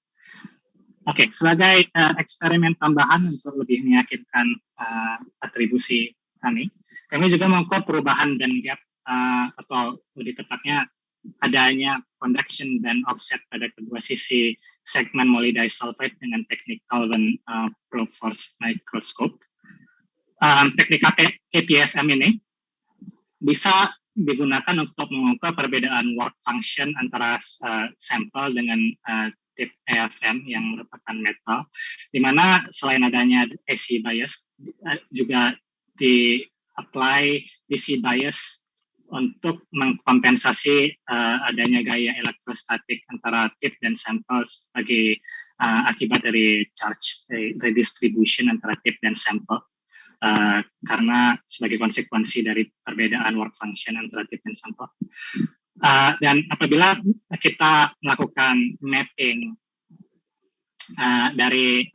Oke, sebagai eksperimen tambahan untuk lebih meyakinkan atribusi kami juga mengukur perubahan band gap atau lebih tepatnya adanya conduction band offset pada kedua sisi segmen molybdisulfide dengan teknik Kelvin probe force microscope. Teknik KPFM ini bisa digunakan untuk mengukur perbedaan work function antara sampel dengan tip AFM yang merupakan metal, di mana selain adanya AC bias juga di-apply DC bias untuk mengkompensasi adanya gaya elektrostatik antara tip dan sampel sebagai akibat dari charge redistribution antara tip dan sampel, karena sebagai konsekuensi dari perbedaan work function antara tip dan sampel. Dan apabila kita melakukan mapping dari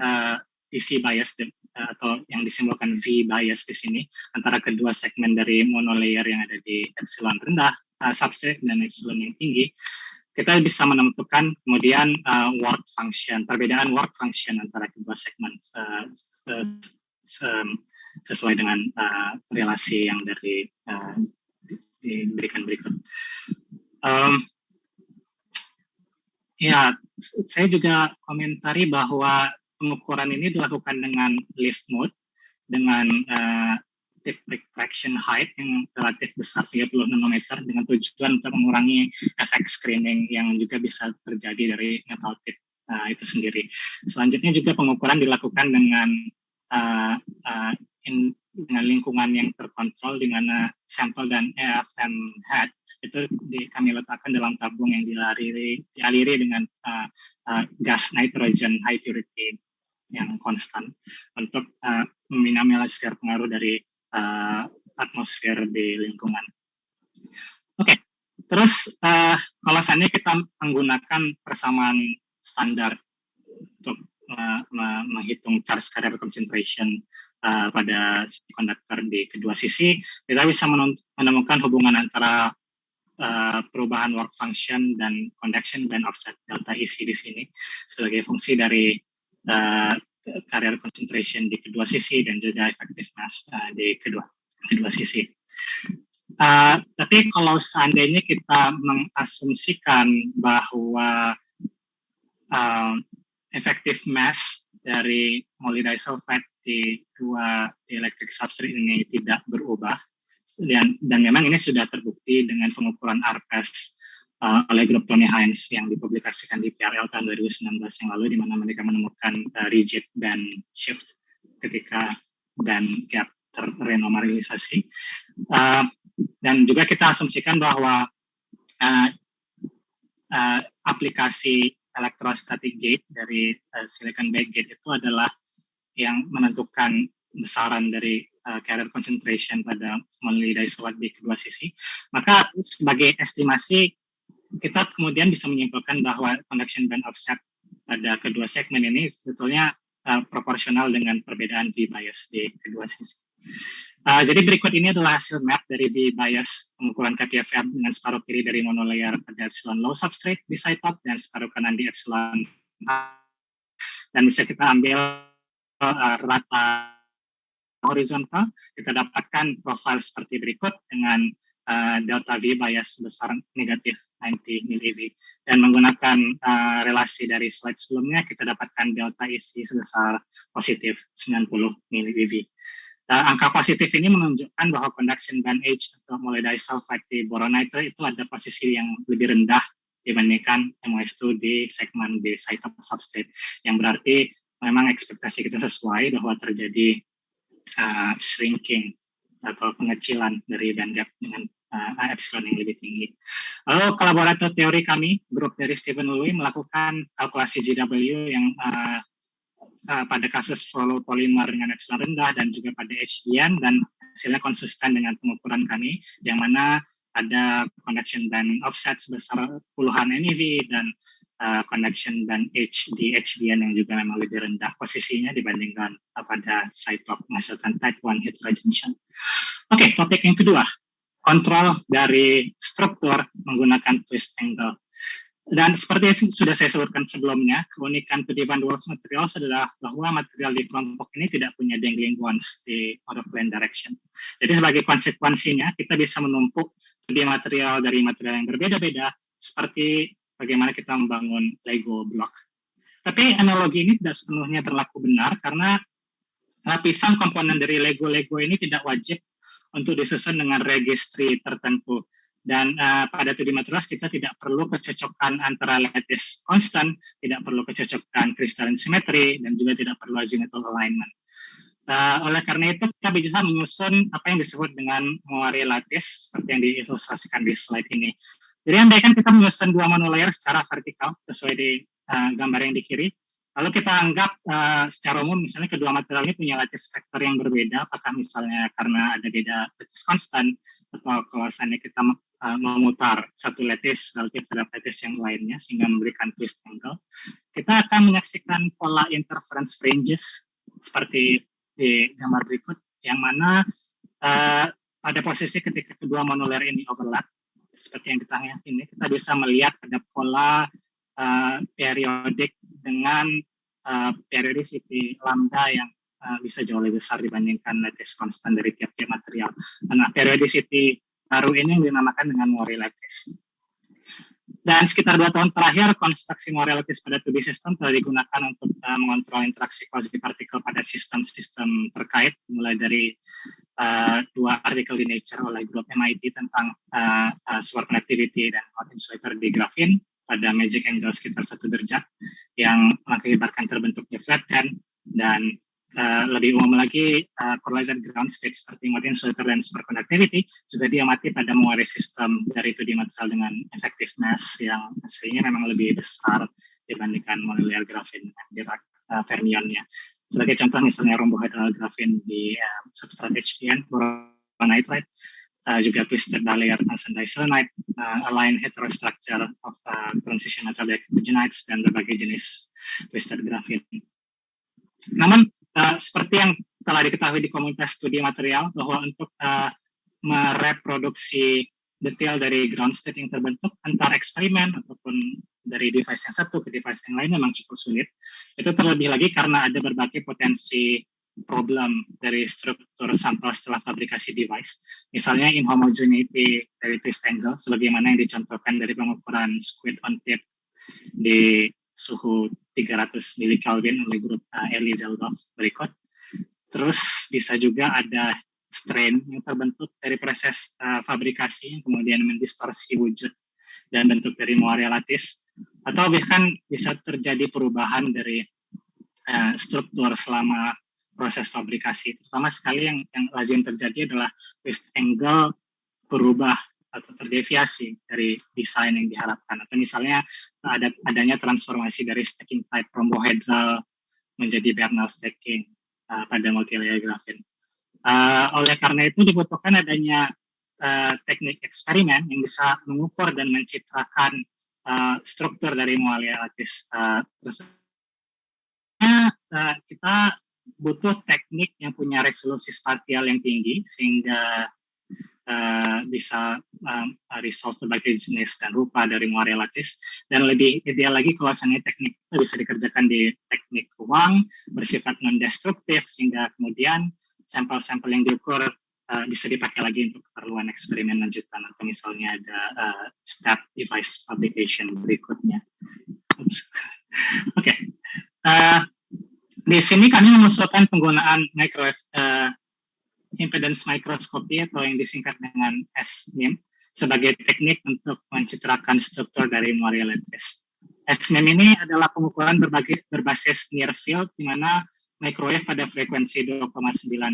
DC bias atau yang disimbolkan V bias di sini antara kedua segmen dari monolayer yang ada di epsilon rendah substrate dan epsilon yang tinggi, kita bisa menentukan kemudian perbedaan work function antara kedua segmen sesuai dengan relasi yang diberikan berikut. Saya juga komentari bahwa pengukuran ini dilakukan dengan lift mode dengan tip refraction height yang relatif besar 30 nanometer dengan tujuan untuk mengurangi efek screening yang juga bisa terjadi dari metal tip itu sendiri. Selanjutnya juga pengukuran dilakukan dengan lingkungan yang terkontrol, di mana sampel dan AFM head itu kami letakkan dalam tabung yang dialiri dengan gas nitrogen high purity yang konstan untuk meminimalisir pengaruh dari atmosfer di lingkungan. Oke, terus kalau seandainya kita menggunakan persamaan standar untuk menghitung charge carrier concentration pada konduktor di kedua sisi, kita bisa menemukan hubungan antara perubahan work function dan conduction band offset delta EC di sini sebagai fungsi dari carrier concentration di kedua sisi dan juga effective mass di kedua sisi. Tapi kalau seandainya kita mengasumsikan bahwa effective mass dari molybdisulfide di dua dielectric substrate ini tidak berubah, dan memang ini sudah terbukti dengan pengukuran RPS oleh grup Tony Hines yang dipublikasikan di PRL tahun 2019 yang lalu, di mana mereka menemukan rigid band shift ketika band gap terrenormalisasi. Dan juga kita asumsikan bahwa aplikasi electrostatic gate dari silicon backgate itu adalah yang menentukan besaran dari carrier concentration pada molybdisulfide di kedua sisi. Maka sebagai estimasi, kita kemudian bisa menyimpulkan bahwa conduction band offset pada kedua segmen ini sebetulnya proporsional dengan perbedaan V bias di kedua sisi. Jadi berikut ini adalah hasil map dari V bias pengukuran KPFM dengan separuh kiri dari monolayer pada epsilon low substrate di side top dan separuh kanan di epsilon dan bisa kita ambil rata horizontal. Kita dapatkan profil seperti berikut dengan delta V bias sebesar negatif 90 mV, dan menggunakan relasi dari slide sebelumnya kita dapatkan delta EC sebesar positif 90 mV. Angka positif ini menunjukkan bahwa conduction band age atau molybdisulfide di boronite itu ada posisi yang lebih rendah dibandingkan MOS2 di segmen di site of substrate, yang berarti memang ekspektasi kita sesuai bahwa terjadi shrinking atau pengecilan dari band gap dengan epsilon yang lebih tinggi. Lalu kolaborator teori kami, grup dari Stephen Lui, melakukan kalkulasi GW yang pada kasus follow polimer dengan epsilon rendah dan juga pada HDN, dan hasilnya konsisten dengan pengukuran kami, yang mana ada conduction band offset sebesar puluhan MeV dan conduction band H di HDN yang juga memang lebih rendah posisinya dibandingkan pada side top menghasilkan type 1 heterogeneation. Oke, topik yang kedua, kontrol dari struktur menggunakan twist angle. Dan seperti yang sudah saya sebutkan sebelumnya, keunikan 2D van der Waals materials adalah bahwa material di kelompok ini tidak punya dangling bonds di out of plane direction. Jadi sebagai konsekuensinya, kita bisa menumpuk 2D material dari material yang berbeda-beda, seperti bagaimana kita membangun Lego block. Tapi analogi ini tidak sepenuhnya berlaku benar, karena lapisan komponen dari Lego ini tidak wajib untuk disusun dengan registry tertentu. Dan pada 2D materials kita tidak perlu kecocokan antara lattice constant, tidak perlu kecocokan crystalline symmetry, dan juga tidak perlu azimuthal alignment. Oleh karena itu kita bisa menyusun apa yang disebut dengan Moiré lattice seperti yang diilustrasikan di slide ini. Jadi andaikan kita menyusun dua monolayer secara vertikal sesuai di gambar yang di kiri, lalu kita anggap secara umum misalnya kedua material ini punya lattice vector yang berbeda, apakah misalnya karena ada beda lattice constant, atau kalau misalnya kita memutar satu lattice relatif terhadap lattice yang lainnya sehingga memberikan twist angle, kita akan menyaksikan pola interference fringes seperti di gambar berikut, yang mana pada posisi ketika kedua monolayer ini overlap seperti yang di tengah ini, kita bisa melihat ada pola periodik dengan periodicity lambda yang bisa jauh lebih besar dibandingkan lattice constant dari tiap-tiap material. Nah, periodicity baru ini yang dinamakan dengan Moiré lattice. Dan sekitar 2 tahun terakhir, konstruksi Moiré lattice pada 2D system telah digunakan untuk mengontrol interaksi quasi-partikel pada sistem-sistem terkait, mulai dari 2 artikel di Nature oleh grup MIT tentang superconductivity dan hot insulator di grafin pada magic angle sekitar 1 derajat yang mengakibatkan terbentuknya flat band, dan lebih umum lagi correlated ground state seperti hot insulator dan superconductivity juga diamati pada Moiré system dari 2D material dengan effectiveness yang hasilnya memang lebih besar dibandingkan monolayer grafin dengan Dirac fermionnya. Sebagai contoh misalnya rhombohedral grafin di substrat HPN, boron nitride, juga twisted layer tungsten diselenide, aligned heterostructure of transition metal ecogenites, dan berbagai jenis twisted grafin. Namun seperti yang telah diketahui di komunitas studi material, bahwa untuk mereproduksi detail dari ground state yang terbentuk antar eksperimen ataupun dari device yang satu ke device yang lain memang cukup sulit. Itu terlebih lagi karena ada berbagai potensi problem dari struktur sampel setelah fabrikasi device. Misalnya inhomogeneity dari twist angle, sebagaimana yang dicontohkan dari pengukuran squid on tip di suhu 300 mK oleh grup Eli Zeldov berikut. Terus bisa juga ada strain yang terbentuk dari proses fabrikasi yang kemudian mendistorsi wujud dan bentuk dari Moiré lattice, atau bahkan bisa terjadi perubahan dari struktur selama proses fabrikasi. Terutama sekali yang lazim terjadi adalah twist angle berubah atau terdeviasi dari desain yang diharapkan, atau misalnya adanya transformasi dari stacking type rhombohedral menjadi Bernal stacking pada multilayer grafin. Oleh karena itu dibutuhkan adanya teknik eksperimen yang bisa mengukur dan mencitrakan struktur dari Moiré lattice tersebut. Kita butuh teknik yang punya resolusi spatial yang tinggi sehingga bisa resolve berbagai jenis dan rupa dari Moiré lattice, dan lebih ideal lagi kalau misalnya teknik itu bisa dikerjakan di teknik ruang bersifat non-destruktif, sehingga kemudian sampel-sampel yang diukur bisa dipakai lagi untuk keperluan eksperimen lanjutan, atau misalnya ada step device fabrication berikutnya. Oke. Di sini kami mengusulkan penggunaan impedance microscopy atau yang disingkat dengan SMIM sebagai teknik untuk mencitrakan struktur dari Moiré lattice. SMM ini adalah pengukuran berbasis near field, di mana microwave pada frekuensi 2,9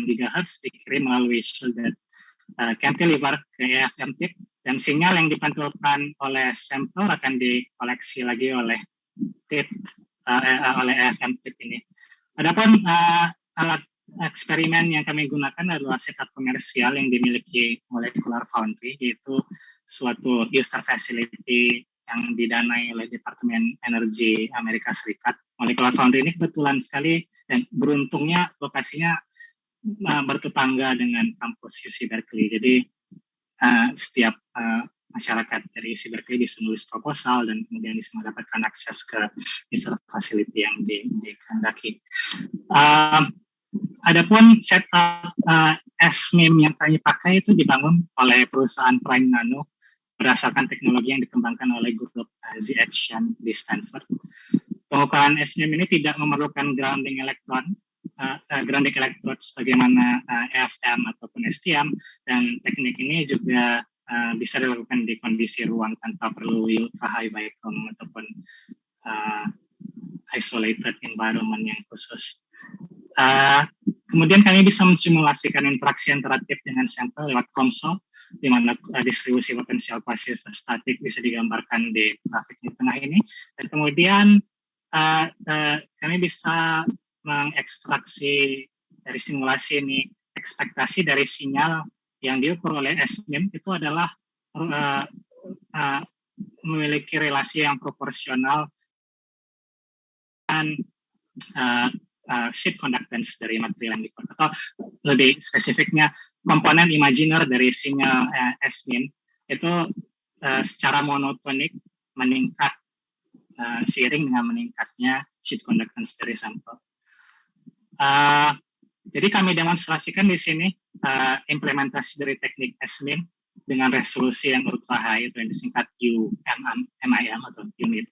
GHz dikirim melalui shielded cantilever ke EFM tip, dan sinyal yang dipantulkan oleh sampel akan dikoleksi lagi oleh tip oleh EFM tip ini. Adapun alat eksperimen yang kami gunakan adalah setup komersial yang dimiliki Molecular Foundry, yaitu suatu user facility yang didanai oleh Departemen Energi Amerika Serikat. Molecular Foundry ini kebetulan sekali dan beruntungnya lokasinya bertetangga dengan kampus UC Berkeley. Jadi setiap masyarakat dari UC Berkeley bisa menulis proposal dan kemudian bisa mendapatkan akses ke user facility yang dikehendaki. Adapun setup SMIM yang kami pakai itu dibangun oleh perusahaan Prime Nano berdasarkan teknologi yang dikembangkan oleh grup ZH Shan di Stanford. Pengukuran SMIM ini tidak memerlukan grounding electrode sebagaimana EFM ataupun STM, dan teknik ini juga bisa dilakukan di kondisi ruang tanpa perlu ultra high vacuum ataupun isolated environment yang khusus. Kemudian kami bisa mensimulasikan interaksi antara tip dengan sampel lewat konsol, di mana distribusi potensial quasi-statik bisa digambarkan di grafik di tengah ini. Dan kemudian kami bisa mengekstraksi dari simulasi ini ekspektasi dari sinyal yang diukur oleh SMIM itu adalah memiliki relasi yang proporsional dan sheet conductance dari material yang diukur, atau lebih spesifiknya komponen imajiner dari sinyal SMIM itu secara monotonik meningkat seiring dengan meningkatnya sheet conductance dari sampel. Jadi kami demonstrasikan di sini implementasi dari teknik SMIM dengan resolusi yang ultra high, itu yang disingkat UMIM atau unit,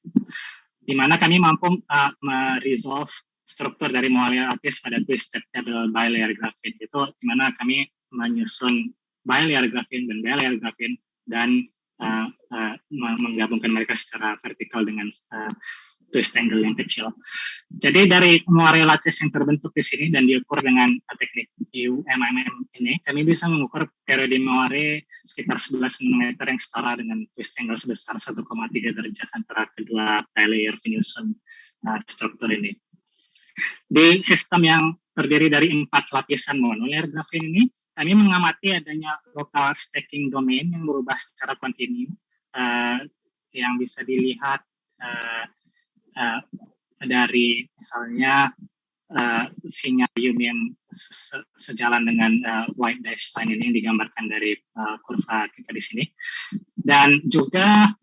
di mana kami mampu meresolve struktur dari Moiré lattice pada twisted table bilayer graphene. Itu di mana kami menyusun bilayer graphene dan bilayer graphene dan menggabungkan mereka secara vertikal dengan twist angle yang kecil. Jadi dari Moiré lattice yang terbentuk di sini dan diukur dengan teknik UMIM ini, kami bisa mengukur periode Moiré sekitar 11 nm yang setara dengan twist angle sebesar 1,3 derajat antara kedua bilayer penyusun struktur ini. Di sistem yang terdiri dari 4 lapisan monolayer graphene ini, kami mengamati adanya local stacking domain yang berubah secara kontinu, yang bisa dilihat dari misalnya sinyal UMIM sejalan dengan white dash line ini yang digambarkan dari kurva kita di sini. Dan juga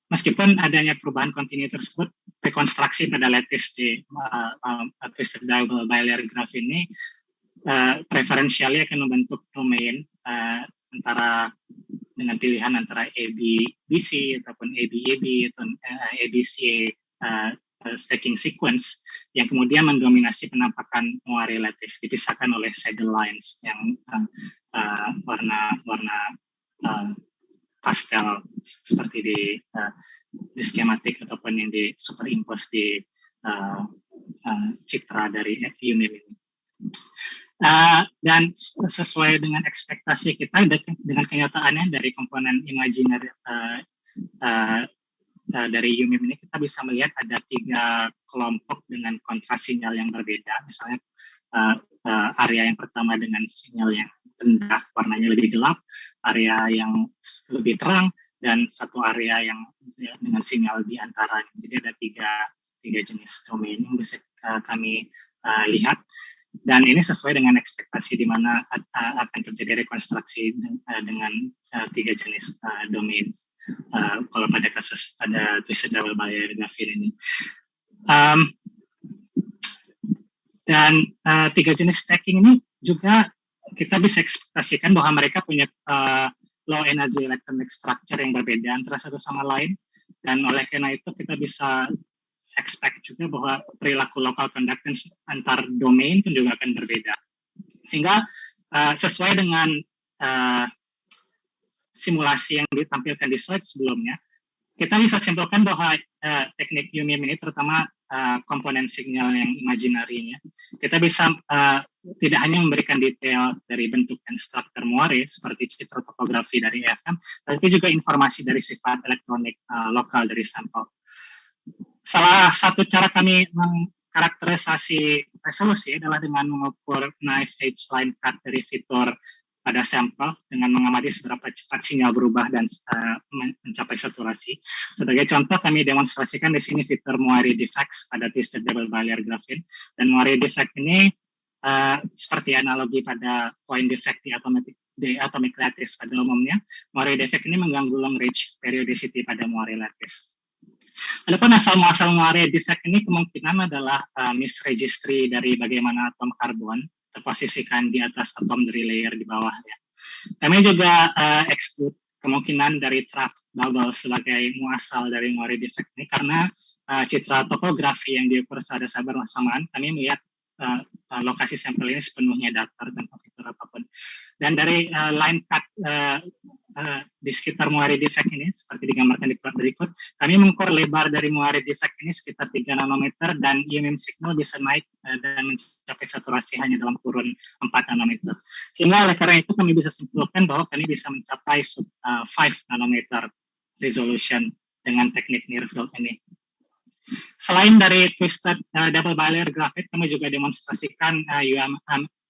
meskipun adanya perubahan kontinu tersebut, rekonstruksi pada lattice di twisted double bilayer graph ini preferentially akan membentuk domain antara dengan pilihan antara ABC ataupun ABAB atau ABC stacking sequence yang kemudian mendominasi penampakan Moiré lattice, dipisahkan oleh saddle lines yang warna pastel seperti di skematik ataupun yang di superimpose di citra dari UMIM ini. Dan sesuai dengan ekspektasi kita dengan kenyataannya dari komponen imajiner dari UMIM ini, kita bisa melihat ada 3 kelompok dengan kontras sinyal yang berbeda. Misalnya area yang pertama dengan sinyal yang rendah, warnanya lebih gelap, area yang lebih terang, dan satu area yang dengan sinyal di antara. Jadi ada tiga jenis domain yang bisa kami lihat. Dan ini sesuai dengan ekspektasi di mana akan terjadi rekonstruksi dengan 3 jenis domain kalau pada kasus pada twisted double bilayer graphene ini. Dan 3 jenis stacking ini juga kita bisa ekspektasikan bahwa mereka punya low energy electronic structure yang berbeda antara satu sama lain, dan oleh karena itu kita bisa expect juga bahwa perilaku local conductance antar domain pun juga akan berbeda. Sehingga sesuai dengan simulasi yang ditampilkan di slide sebelumnya, kita bisa simpulkan bahwa teknik UMIM ini terutama komponen sinyal yang imaginarinya, kita bisa tidak hanya memberikan detail dari bentuk dan struktur muare seperti citra topografi dari EFM, tapi juga informasi dari sifat elektronik lokal dari sampel. Salah satu cara kami mengkarakterisasi resolusi adalah dengan mengukur knife edge line cut dari fitur pada sampel dengan mengamati seberapa cepat sinyal berubah dan mencapai saturasi. Sebagai contoh, kami demonstrasikan di sini fitur Moiré defects pada twisted double bilayer graphene. Dan Moiré defect ini seperti analogi pada point defect di atomic lattice pada umumnya, Moiré defect ini mengganggu long range periodicity pada Moiré lattice. Adapun asal-muasal Moiré defect ini kemungkinan adalah misregistry dari bagaimana atom karbon terposisikan di atas atom dari layer di bawahnya. Kami juga exclude kemungkinan dari trough bubble sebagai muasal dari Moiré defect ini karena citra topografi yang diukur pada sabar bersamaan, kami melihat lokasi sampel ini sepenuhnya datar tanpa fitur apapun. Dan dari line cut di sekitar Moiré defect ini, seperti digambarkan di plot berikut, kami mengukur lebar dari Moiré defect ini sekitar 3 nanometer dan EMM signal bisa naik dan mencapai saturasi hanya dalam kurun 4 nanometer. Sehingga oleh karena itu kami bisa simpulkan bahwa kami bisa mencapai 5 nanometer resolution dengan teknik near field ini. Selain dari twisted double bilayer graphite, kami juga demonstrasikan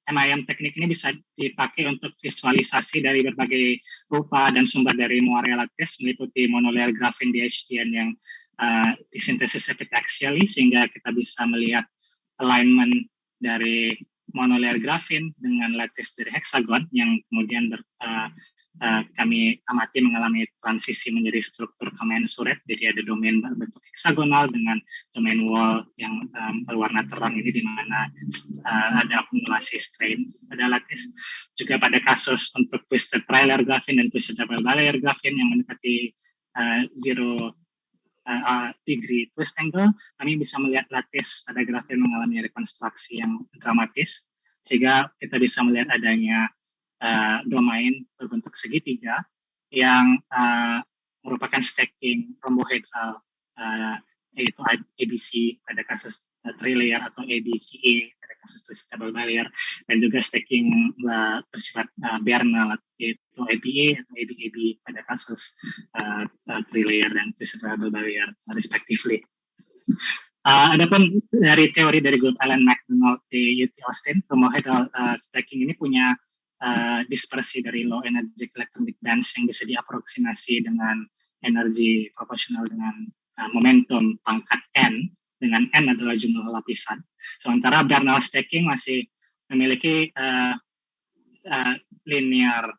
MIM teknik ini bisa dipakai untuk visualisasi dari berbagai rupa dan sumber dari Moiré lattice meliputi monolayer graphene DHPN yang disintesis epitaxially sehingga kita bisa melihat alignment dari monolayer graphene dengan lattice dari hexagon yang kemudian kami amati mengalami transisi menjadi struktur commensurate, jadi ada domain berbentuk heksagonal dengan domain wall yang berwarna terang ini di mana ada akumulasi strain pada lattice. Juga pada kasus untuk twisted trilayer graphene dan twisted double bilayer graphene yang mendekati 0 degree twist angle, kami bisa melihat lattice pada graphene mengalami rekonstruksi yang dramatis, sehingga kita bisa melihat adanya domain berbentuk segitiga yang merupakan stacking rhombohedral yaitu ABC pada kasus trilayer atau ABCA pada kasus twisted double bilayer, dan juga stacking bersifat Bernal yaitu ABA atau ABAB pada kasus trilayer dan twisted double bilayer respectively. Adapun dari teori dari grup Alan McDonald di UT Austin, rhombohedral stacking ini punya dispersi dari low energy electronic bands yang bisa diaproksimasi dengan energi proporsional dengan momentum pangkat n, dengan n adalah jumlah lapisan. Sementara Bernal stacking masih memiliki linear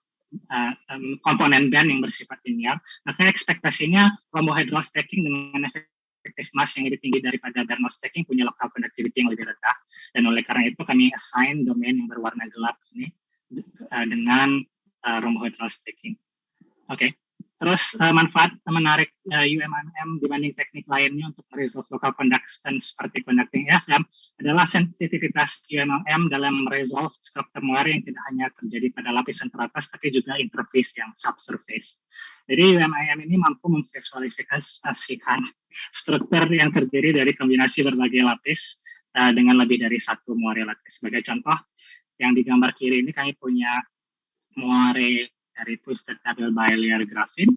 komponen band yang bersifat linear. Maka ekspektasinya rhombohedral stacking dengan efektif mass yang lebih tinggi daripada Bernal stacking punya local conductivity yang lebih rendah. Dan oleh karena itu kami assign domain yang berwarna gelap ini dengan rhombohedral stacking. Oke. Terus manfaat menarik UMM dibanding teknik lainnya untuk meresolve local conduction seperti conducting EFM adalah sensitivitas UMM dalam meresolve struktur Moiré yang tidak hanya terjadi pada lapisan teratas tapi juga interface yang subsurface. Jadi UMM ini mampu memvisualisasikan struktur yang terdiri dari kombinasi berbagai lapis dengan lebih dari satu Moiré lattice. Sebagai contoh, yang digambar kiri ini kami punya Moiré dari twisted double bilayer graphene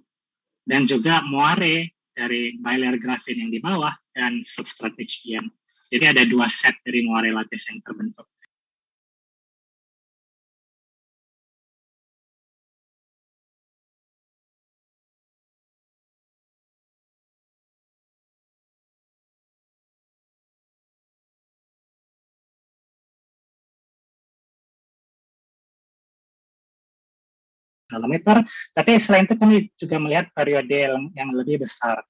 dan juga Moiré dari bilayer graphene yang di bawah dan substrate HPN. Jadi ada dua set dari Moiré lattice yang terbentuk. Nanometer, tapi selain itu kami juga melihat periode yang lebih besar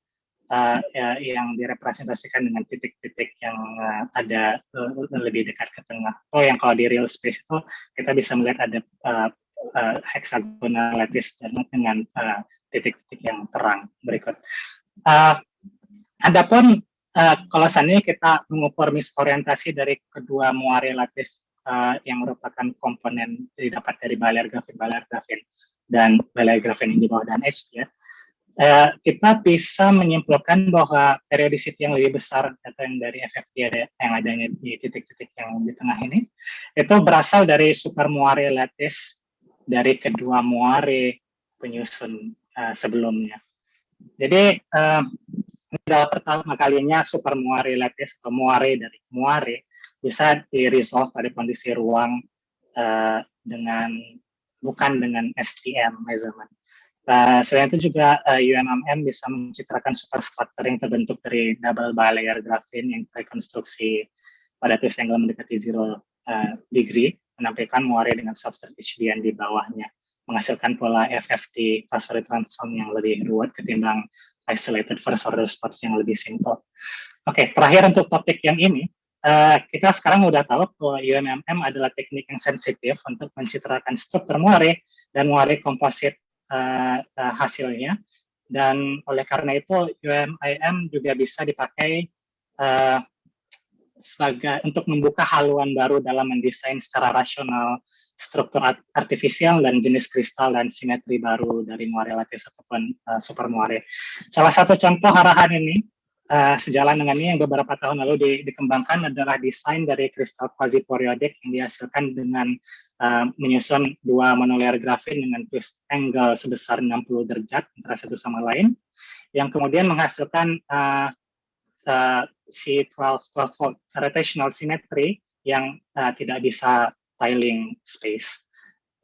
yang direpresentasikan dengan titik-titik yang ada lebih dekat ke tengah. Yang kalau di real space itu kita bisa melihat ada hexagonal lattice dengan titik-titik yang terang berikut. Adapun kalau seandainya kita mengukur misorientasi dari kedua Moiré lattice yang merupakan komponen didapat dari balayar grafin dan balayar grafin yang di bawah dan HBN, kita bisa menyimpulkan bahwa periodicity yang lebih besar datang dari FFT yang adanya di titik-titik yang di tengah ini, itu berasal dari super moire lattice dari kedua moire penyusun sebelumnya. Jadi adalah pertama kalinya super moire lattice atau moire dari moire bisa di-resolve pada kondisi ruang bukan dengan STM measurement. Selain itu juga UMMM bisa mencitrakan superstructure yang terbentuk dari double bilayer grafin yang terkonstruksi pada twist angle mendekati 0 degree, menampilkan moire dengan substrate HBN di bawahnya, menghasilkan pola FFT phosphorus transform yang lebih ruwet ketimbang isolated first order spots yang lebih simple. Oke, terakhir untuk topik yang ini, kita sekarang udah tahu bahwa UMMM adalah teknik yang sensitif untuk mencitrakan struktur moire dan moire komposit hasilnya, dan oleh karena itu UMIM juga bisa dipakai untuk membuka haluan baru dalam mendesain secara rasional struktur artifisial dan jenis kristal dan simetri baru dari moire lattice ataupun super moire. Salah satu contoh arahan ini sejalan dengan ini yang beberapa tahun lalu dikembangkan adalah desain dari kristal quasi-periodik yang dihasilkan dengan menyusun dua monolayer grafin dengan twist angle sebesar 60 derajat antara satu sama lain, yang kemudian menghasilkan C12 fold rotational symmetry yang tidak bisa tiling space.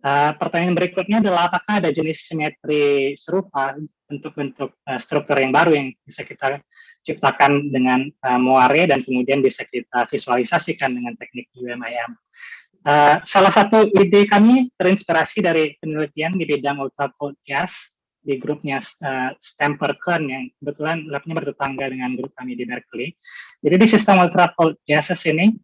Pertanyaan berikutnya adalah apakah ada jenis simetri serupa bentuk-bentuk struktur yang baru yang bisa kita ciptakan dengan moire dan kemudian bisa kita visualisasikan dengan teknik UMIM. Salah satu ide kami terinspirasi dari penelitian di bidang ultra cold gas di grupnya Stamper-Kern yang kebetulan labnya bertetangga dengan grup kami di Berkeley. Jadi di sistem ultra cold gases ini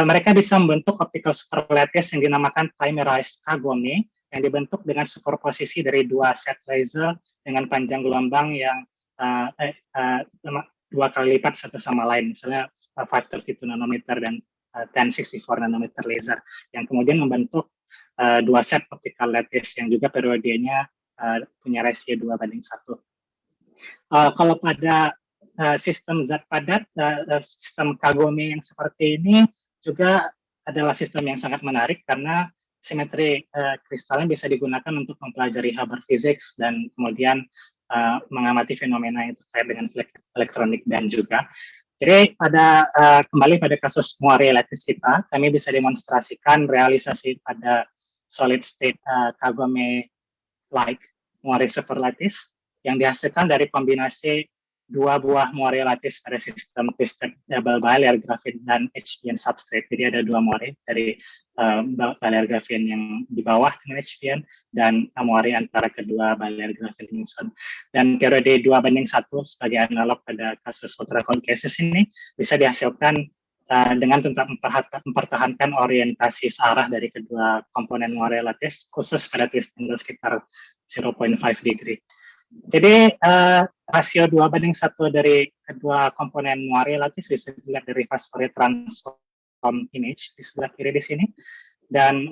mereka bisa membentuk optical superlattice yang dinamakan trimerized kagome yang dibentuk dengan superposisi dari dua set laser dengan panjang gelombang yang dua kali lipat satu sama lain, misalnya 532 nanometer dan 1064 nanometer laser, yang kemudian membentuk dua set optical lattice yang juga periodenya punya rasio 2:1. Kalau pada sistem zat padat, sistem kagome yang seperti ini juga adalah sistem yang sangat menarik karena simetri kristalnya bisa digunakan untuk mempelajari Haber physics dan kemudian mengamati fenomena yang terkait dengan elektronik dan juga. Jadi kembali pada kasus moire lattice kita, kami bisa demonstrasikan realisasi pada solid state kagome-like moire super lattice yang dihasilkan dari kombinasi dua buah moire lattice pada sistem twisted double bilayer grafin dan HBN substrate. Jadi ada dua moire dari bilayer grafin yang di bawah dengan HBN dan moire antara kedua bilayer grafin Nixon. Dan periode 2:1 sebagai analog pada kasus ultra cold gases ini bisa dihasilkan dengan tetap mempertahankan orientasi searah dari kedua komponen moire lattice khusus pada twist angle sekitar 0.5 degree. Jadi rasio 2:1 dari kedua komponen moire lattice bisa dilihat dari phosphorus transform image di sebelah kiri di sini, dan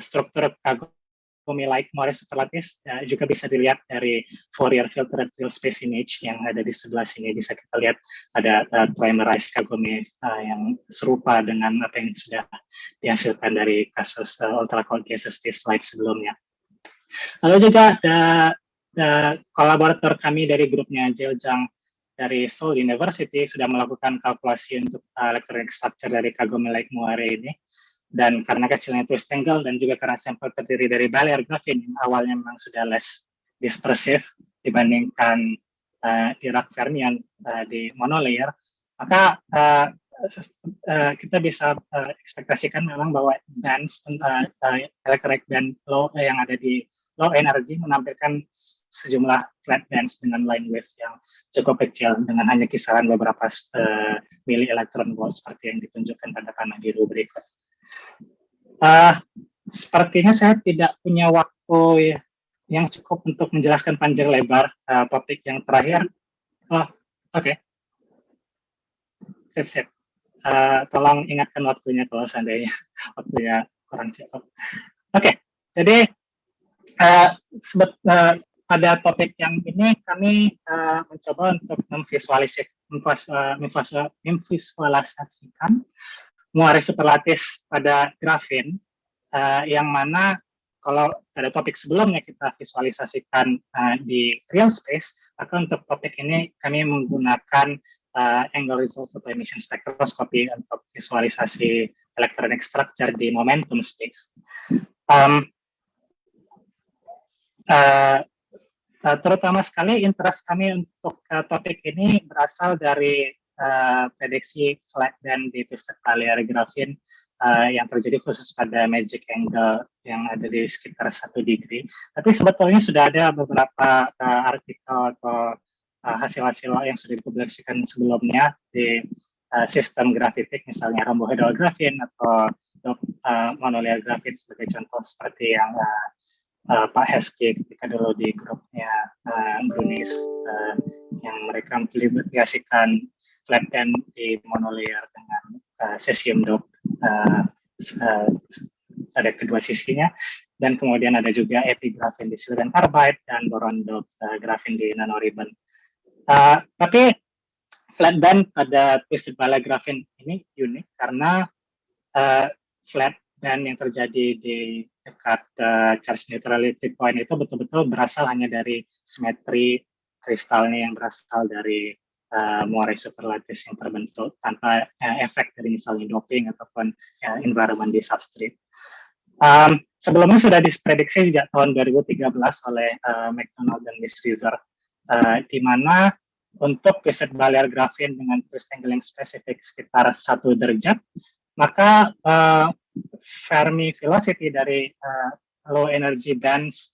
struktur kagome-like moire super lattice juga bisa dilihat dari Fourier filtered real space image yang ada di sebelah sini. Bisa kita lihat ada trimerized kagome yang serupa dengan apa yang sudah dihasilkan dari kasus ultra cold gases di slide sebelumnya. Lalu juga ada kolaborator kami dari grupnya Jiao Zhang dari Seoul University sudah melakukan kalkulasi untuk electronic structure dari kagome-like moire ini, dan karena kecilnya twist angle dan juga karena sampel terdiri dari bilayer grafin yang awalnya memang sudah less dispersif dibandingkan Dirac fermion di monolayer, maka kita bisa ekspektasikan memang bahwa bands electronic band low yang ada di low energy menampilkan sejumlah flat bands dengan line width yang cukup kecil dengan hanya kisaran beberapa mili elektron volt seperti yang ditunjukkan pada panah biru berikut. Sepertinya saya tidak punya waktu yang cukup untuk menjelaskan panjang lebar topik yang terakhir. Oke. Sip. tolong ingatkan waktunya kalau seandainya waktunya kurang cukup. Oke, jadi uh, pada topik yang ini kami mencoba untuk memvisualisasikan muari superlatif pada grafin, yang mana kalau pada topik sebelumnya kita visualisasikan di real space, maka untuk topik ini kami menggunakan angle result photo emission spectroscopy untuk visualisasi electronic structure di momentum space. Terutama sekali interest kami untuk topik ini berasal dari prediksi flat band di twisted palliary graphene yang terjadi khusus pada magic angle yang ada di sekitar 1 degree. Tapi sebetulnya sudah ada beberapa artikel atau hasil-hasil yang sudah dipublikasikan sebelumnya di sistem grafitik, misalnya rhombohedral graphene atau monolayer graphene sebagai contoh, seperti yang Pak Heski ketika dulu di grupnya Brunis yang mereka mempublikasikan flat band di monolayer dengan cesium doped pada kedua sisinya, dan kemudian ada juga epigraphene di silicon carbide dan boron doped graphene di nanoribbon. Tapi flat band pada twisted palliary graphene ini unik karena flat band yang terjadi di dekat charge neutrality point itu betul-betul berasal hanya dari simetri kristalnya yang berasal dari muari superlatif yang terbentuk tanpa efek dari misalnya doping ataupun environment di substrate. Sebelumnya sudah diprediksi sejak tahun 2013 oleh McDonald dan Misrizer, di mana untuk twisted palliary graphene dengan twist angle yang spesifik sekitar 1 derajat, maka Fermi velocity dari low energy bands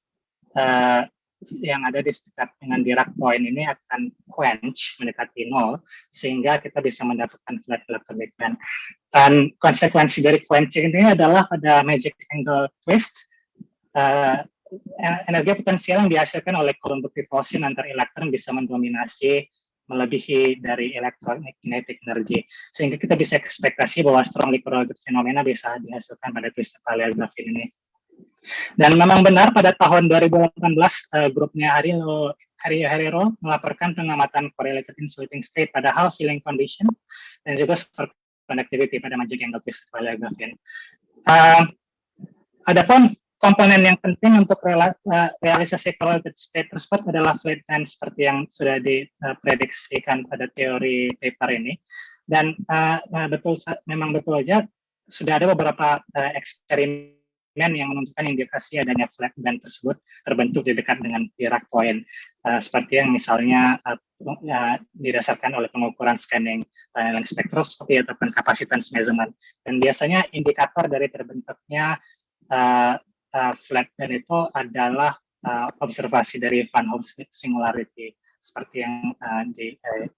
yang ada di sekitar dengan Dirac point ini akan quench, mendekati 0, sehingga kita bisa mendapatkan flat electronic band. Dan konsekuensi dari quenching ini adalah pada magic angle twist, energi potensial yang dihasilkan oleh Coulomb repulsion antar elektron bisa mendominasi melebihi dari electromagnetic energy, sehingga kita bisa ekspektasi bahwa strongly correlated fenomena bisa dihasilkan pada twisted palliary graphene ini. Dan memang benar pada tahun 2018 grupnya Herrero melaporkan pengamatan correlated insulating state pada half filling condition dan juga superconductivity pada magic angle twisted palliary graphene. Adapun komponen yang penting untuk realisasi correlated state tersebut adalah flat band seperti yang sudah diprediksikan pada teori paper ini. Dan memang betul aja sudah ada beberapa eksperimen yang menunjukkan indikasi adanya flat band tersebut terbentuk di dekat dengan Dirac point, seperti yang misalnya didasarkan oleh pengukuran scanning tunneling spektroskopi ataupun kapasitas measurement. Dan biasanya indikator dari terbentuknya flat band itu adalah observasi dari Van Hoff singularity, seperti yang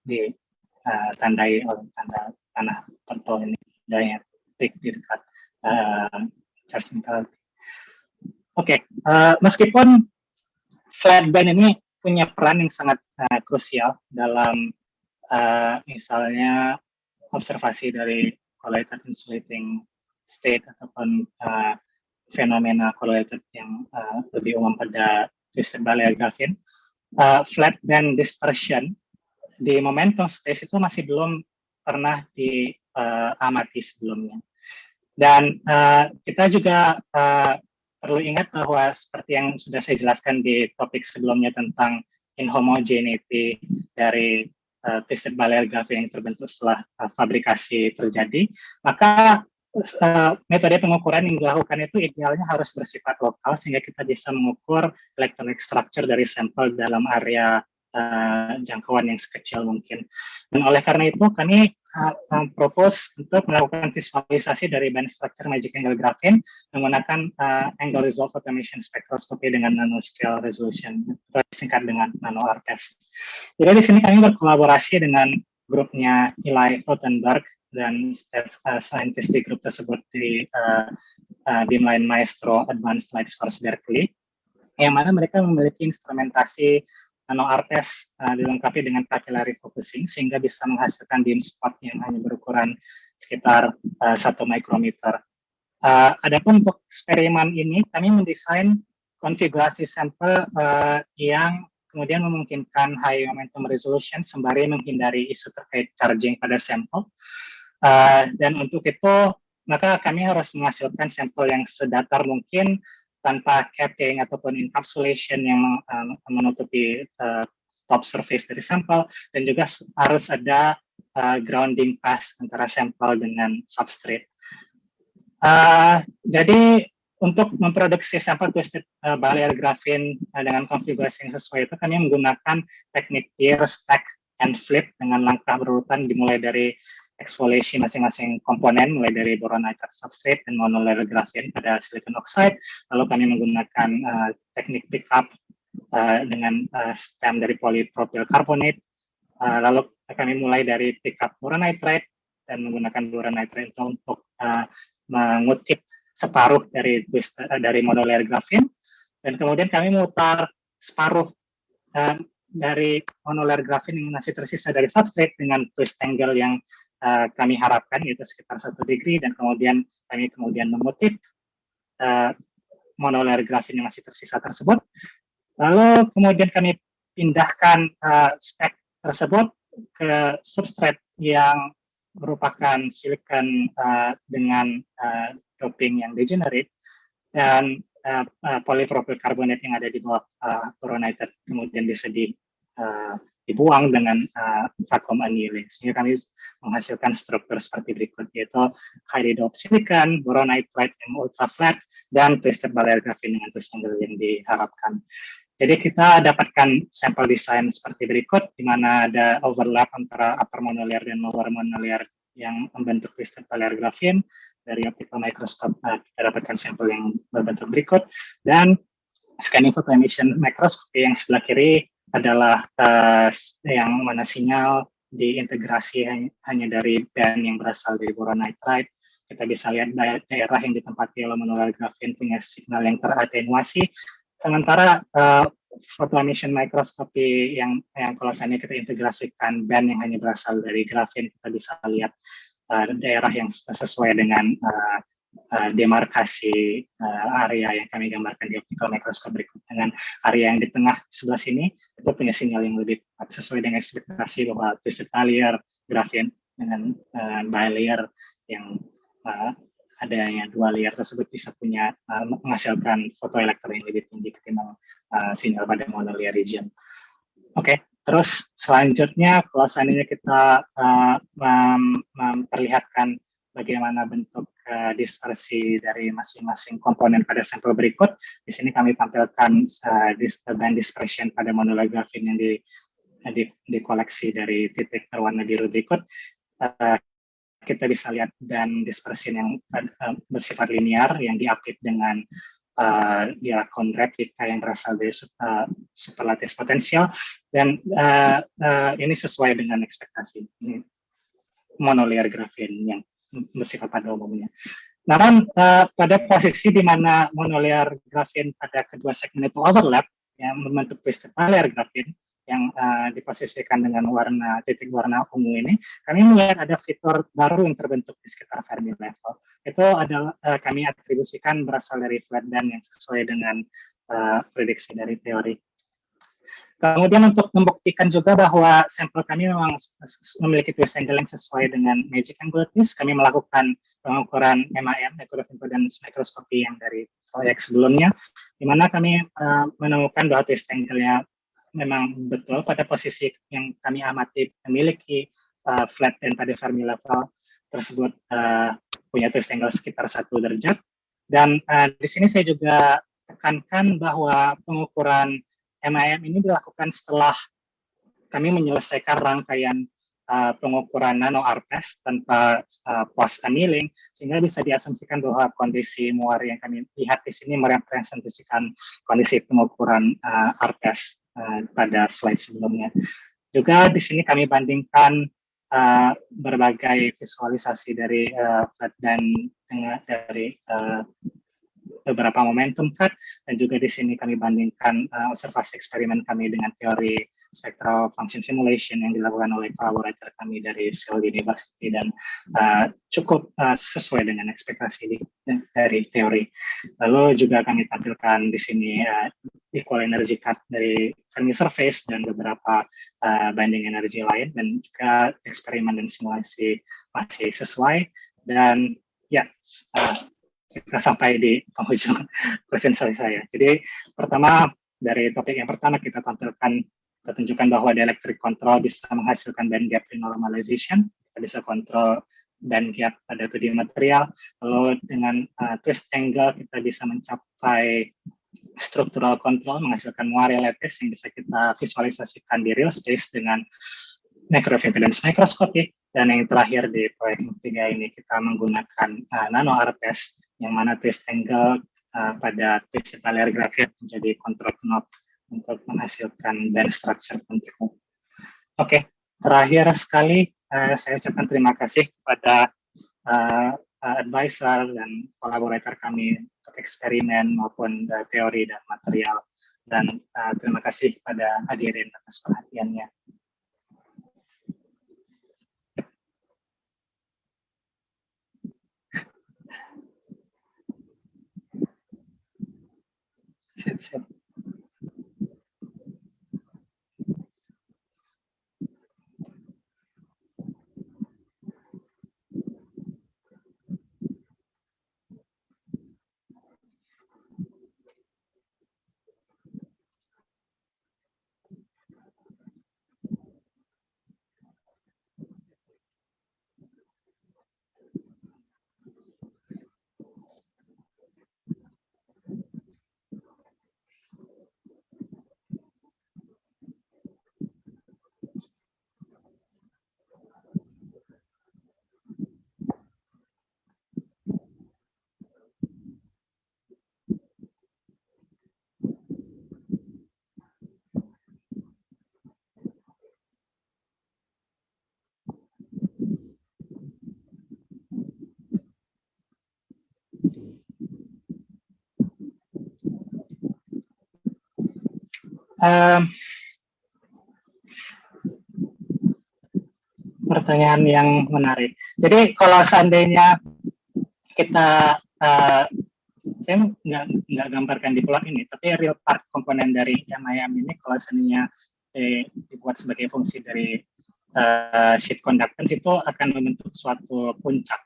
ditandai oleh tanda tanah pentol ini, adanya titik di dekat charge neutrality. Oke, meskipun flat band ini punya peran yang sangat krusial dalam misalnya observasi dari correlated insulating state ataupun fenomena correlated yang lebih umum pada twisted palliary graphene, flat band dispersion di momentum space itu masih belum pernah diamati sebelumnya. Dan kita juga perlu ingat bahwa seperti yang sudah saya jelaskan di topik sebelumnya tentang inhomogeneity dari twisted palliary graphene yang terbentuk setelah fabrikasi terjadi, maka metode pengukuran yang dilakukan itu idealnya harus bersifat lokal sehingga kita bisa mengukur electronic structure dari sampel dalam area jangkauan yang sekecil mungkin. Dan oleh karena itu kami propose untuk melakukan visualisasi dari band structure magic angle graphene menggunakan angle resolved automation spectroscopy dengan nanoscale resolution, atau disingkat dengan nano-RTES. Jadi di sini kami berkolaborasi dengan grupnya Eli Rothenberg dan staff scientist di grup tersebut di Beamline Maestro Advanced Light Source Berkeley, yang mana mereka memiliki instrumentasi nano-RTES dilengkapi dengan capillary focusing sehingga bisa menghasilkan beam spot yang hanya berukuran sekitar 1 mikrometer. Adapun untuk eksperimen ini kami mendesain konfigurasi sampel yang kemudian memungkinkan high momentum resolution sembari menghindari isu terkait charging pada sampel. Dan untuk itu maka kami harus menghasilkan sampel yang sedatar mungkin tanpa capping ataupun encapsulation yang menutupi top surface dari sampel, dan juga harus ada grounding path antara sampel dengan substrate. Jadi untuk memproduksi sampel twisted barrier graphene dengan konfigurasi yang sesuai itu kami menggunakan teknik tear, stack, and flip dengan langkah berurutan dimulai dari exfoliation masing-masing komponen, mulai dari boron nitride substrate dan monolayer graphene pada silicon oxide. Lalu kami menggunakan teknik pickup dengan stem dari polypropyl carbonate. Lalu kami mulai dari pickup boron nitride dan menggunakan boron nitride untuk mengutip separuh dari monolayer graphene, dan kemudian kami memutar separuh dari monolayer graphene yang masih tersisa dari substrate dengan twist angle yang kami harapkan, yaitu sekitar 1 degree, dan kemudian kami mengutip monolayer graphene yang masih tersisa tersebut. Lalu kemudian kami pindahkan stack tersebut ke substrate yang merupakan silikon dengan doping yang degenerate, dan polypropyl carbonate yang ada di bawah boron nitride kemudian bisa dibuang dengan vacuum annealing, sehingga kami menghasilkan struktur seperti berikut, yaitu highly doped silicon, boron nitride yang ultra flat, dan twisted barrier graphene dengan twist angle yang diharapkan. Jadi kita dapatkan sampel desain seperti berikut, di mana ada overlap antara upper monolayer dan lower monolayer yang membentuk twisted barrier graphene. Dari optical microscope kita dapatkan sampel yang berbentuk berikut, dan scanning photo emission microscopy yang sebelah kiri adalah yang mana sinyal diintegrasi hanya dari band yang berasal dari boron nitride. Kita bisa lihat daerah yang ditempati oleh monolayer graphene punya signal yang teratenuasi, sementara photo emission microscopy yang kalau misalnya kita integrasikan band yang hanya berasal dari graphene, kita bisa lihat daerah yang sesuai dengan demarkasi area yang kami gambarkan di optical microscope berikut, dengan area yang di tengah sebelah sini itu punya sinyal yang lebih sesuai dengan ekspektasi bahwa twisted barrier graphene dengan bilayer yang adanya 2 layer tersebut bisa punya menghasilkan fotoelektron yang lebih tinggi ketimbang sinyal pada monolayer region. Oke. Terus selanjutnya, kalau seandainya kita memperlihatkan bagaimana bentuk dispersi dari masing-masing komponen pada sampel berikut, di sini kami tampilkan band dispersion pada monolayer graphene yang dikoleksi dari titik berwarna biru berikut. Kita bisa lihat band dispersion yang bersifat linear yang diapit dengan diakon replika yang berasal dari superlatif potensial, dan ini sesuai dengan ekspektasi monolayer graphene yang bersifat pada umumnya. Namun pada posisi di mana monolayer graphene pada kedua segmen itu overlap, yang membentuk twisted barrier graphene yang diposisikan dengan titik warna ungu ini, kami melihat ada fitur baru yang terbentuk di sekitar Fermi level. Itu adalah kami atribusikan berasal dari flat band yang sesuai dengan prediksi dari teori. Kemudian untuk membuktikan juga bahwa sampel kami memang memiliki twist angle yang sesuai dengan magic angle twist, kami melakukan pengukuran MIM, microwave impedance microscopy, yang dari proyek sebelumnya, di mana kami menemukan bahwa twist angle-nya memang betul pada posisi yang kami amati memiliki flat band pada Fermi level tersebut punya twist angle sekitar 1 derajat. Dan di sini saya juga tekankan bahwa pengukuran MIM ini dilakukan setelah kami menyelesaikan rangkaian pengukuran nano ARPES tanpa post annealing, sehingga bisa diasumsikan bahwa kondisi muar yang kami lihat di sini merepresentasikan kondisi pengukuran ARPES pada slide sebelumnya. Juga di sini kami bandingkan berbagai visualisasi dari flat band dari beberapa momentum cut, dan juga di sini kami bandingkan observasi eksperimen kami dengan teori spectral function simulation yang dilakukan oleh kolaborator kami dari Seoul University, dan cukup sesuai dengan ekspektasi dari teori. Lalu juga kami tampilkan di sini equal energy cut dari Fermi surface dan beberapa binding energi lain, dan juga eksperimen dan simulasi masih sesuai. Dan ya, kita sampai di penghujung presentasi saya. Jadi pertama, dari topik yang pertama kita tampilkan, kita tunjukkan bahwa dielectric control bisa menghasilkan band gap renormalization, kita bisa kontrol band gap pada 2D material. Lalu dengan twist angle kita bisa mencapai structural control, menghasilkan Moiré lattice yang bisa kita visualisasikan di real space dengan microimpedance microscopy. Dan yang terakhir di proyek ketiga ini kita menggunakan nano RPS, yang mana twist angle pada twist layer graphite menjadi control knob untuk menghasilkan band structure control. Oke, terakhir sekali saya ucapkan terima kasih kepada advisor dan kolaborator kami untuk eksperimen maupun teori dan material. Dan terima kasih kepada hadirin atas perhatiannya. Sip. Pertanyaan yang menarik. Jadi kalau seandainya kita saya nggak gambarkan di plot ini, tapi real part komponen dari MIM ini kalau seandainya dibuat sebagai fungsi dari sheet conductance, itu akan membentuk suatu puncak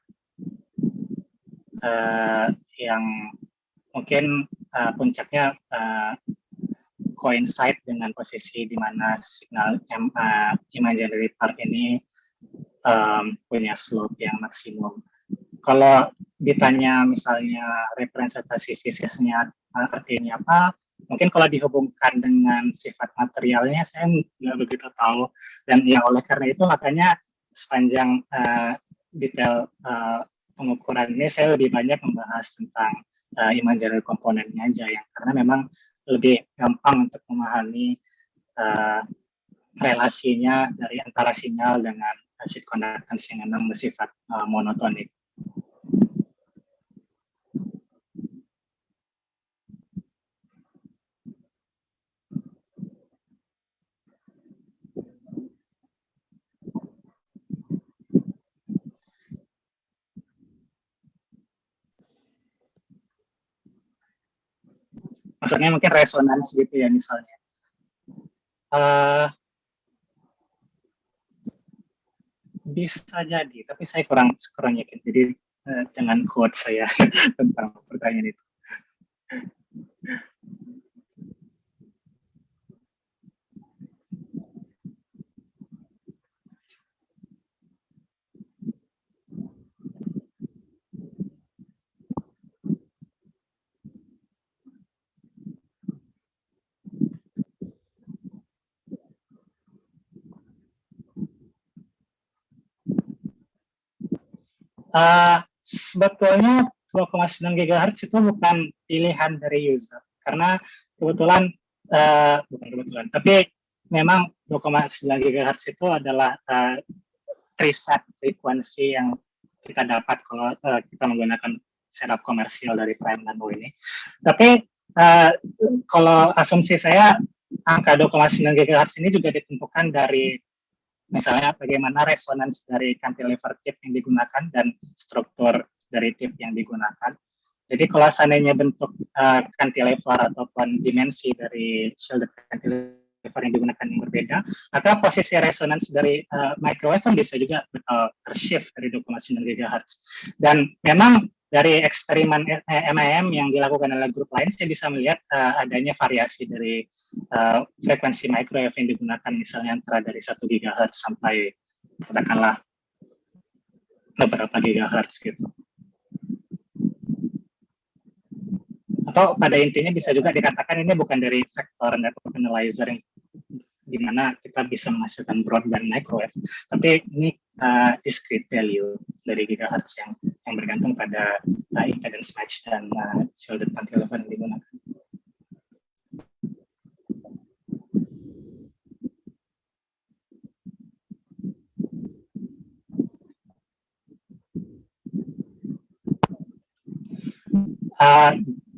yang mungkin puncaknya coincide dengan posisi di mana signal imaginary part ini punya slope yang maksimum. Kalau ditanya misalnya representasi fisiknya artinya apa, mungkin kalau dihubungkan dengan sifat materialnya saya nggak begitu tahu, dan ya oleh karena itu makanya sepanjang detail pengukuran ini saya lebih banyak membahas tentang imaginary komponennya aja, yang karena memang lebih gampang untuk memahami relasinya dari antara sinyal dengan sheet conductance yang memang bersifat monotonik. Maksudnya mungkin resonans gitu ya misalnya. Bisa jadi, tapi saya kurang yakin. Jadi jangan quote saya tentang pertanyaan itu. Sebetulnya 2,9 GHz itu bukan pilihan dari user, karena kebetulan bukan kebetulan, tapi memang 2,9 GHz itu adalah preset frekuensi yang kita dapat kalau kita menggunakan setup komersial dari Prime Nano ini. Tapi kalau asumsi saya, angka 2,9 GHz ini juga ditentukan dari misalnya bagaimana resonance dari cantilever tip yang digunakan dan struktur dari tip yang digunakan. Jadi kalau seandainya bentuk cantilever ataupun dimensi dari shielded cantilever yang digunakan yang berbeda, maka posisi resonance dari microwave bisa juga tershift dari 2,9 GHz. Dan memang dari eksperimen MIM yang dilakukan oleh grup lain, saya bisa melihat adanya variasi dari frekuensi microwave yang digunakan, misalnya antara dari 1 GHz sampai katakanlah beberapa GHz gitu. Atau pada intinya bisa juga dikatakan ini bukan dari sektor network analyzer yang di mana kita bisa menghasilkan broadband microwave, tapi ini discrete value dari gigahertz yang bergantung pada impedance match dan shielded cantilever yang digunakan.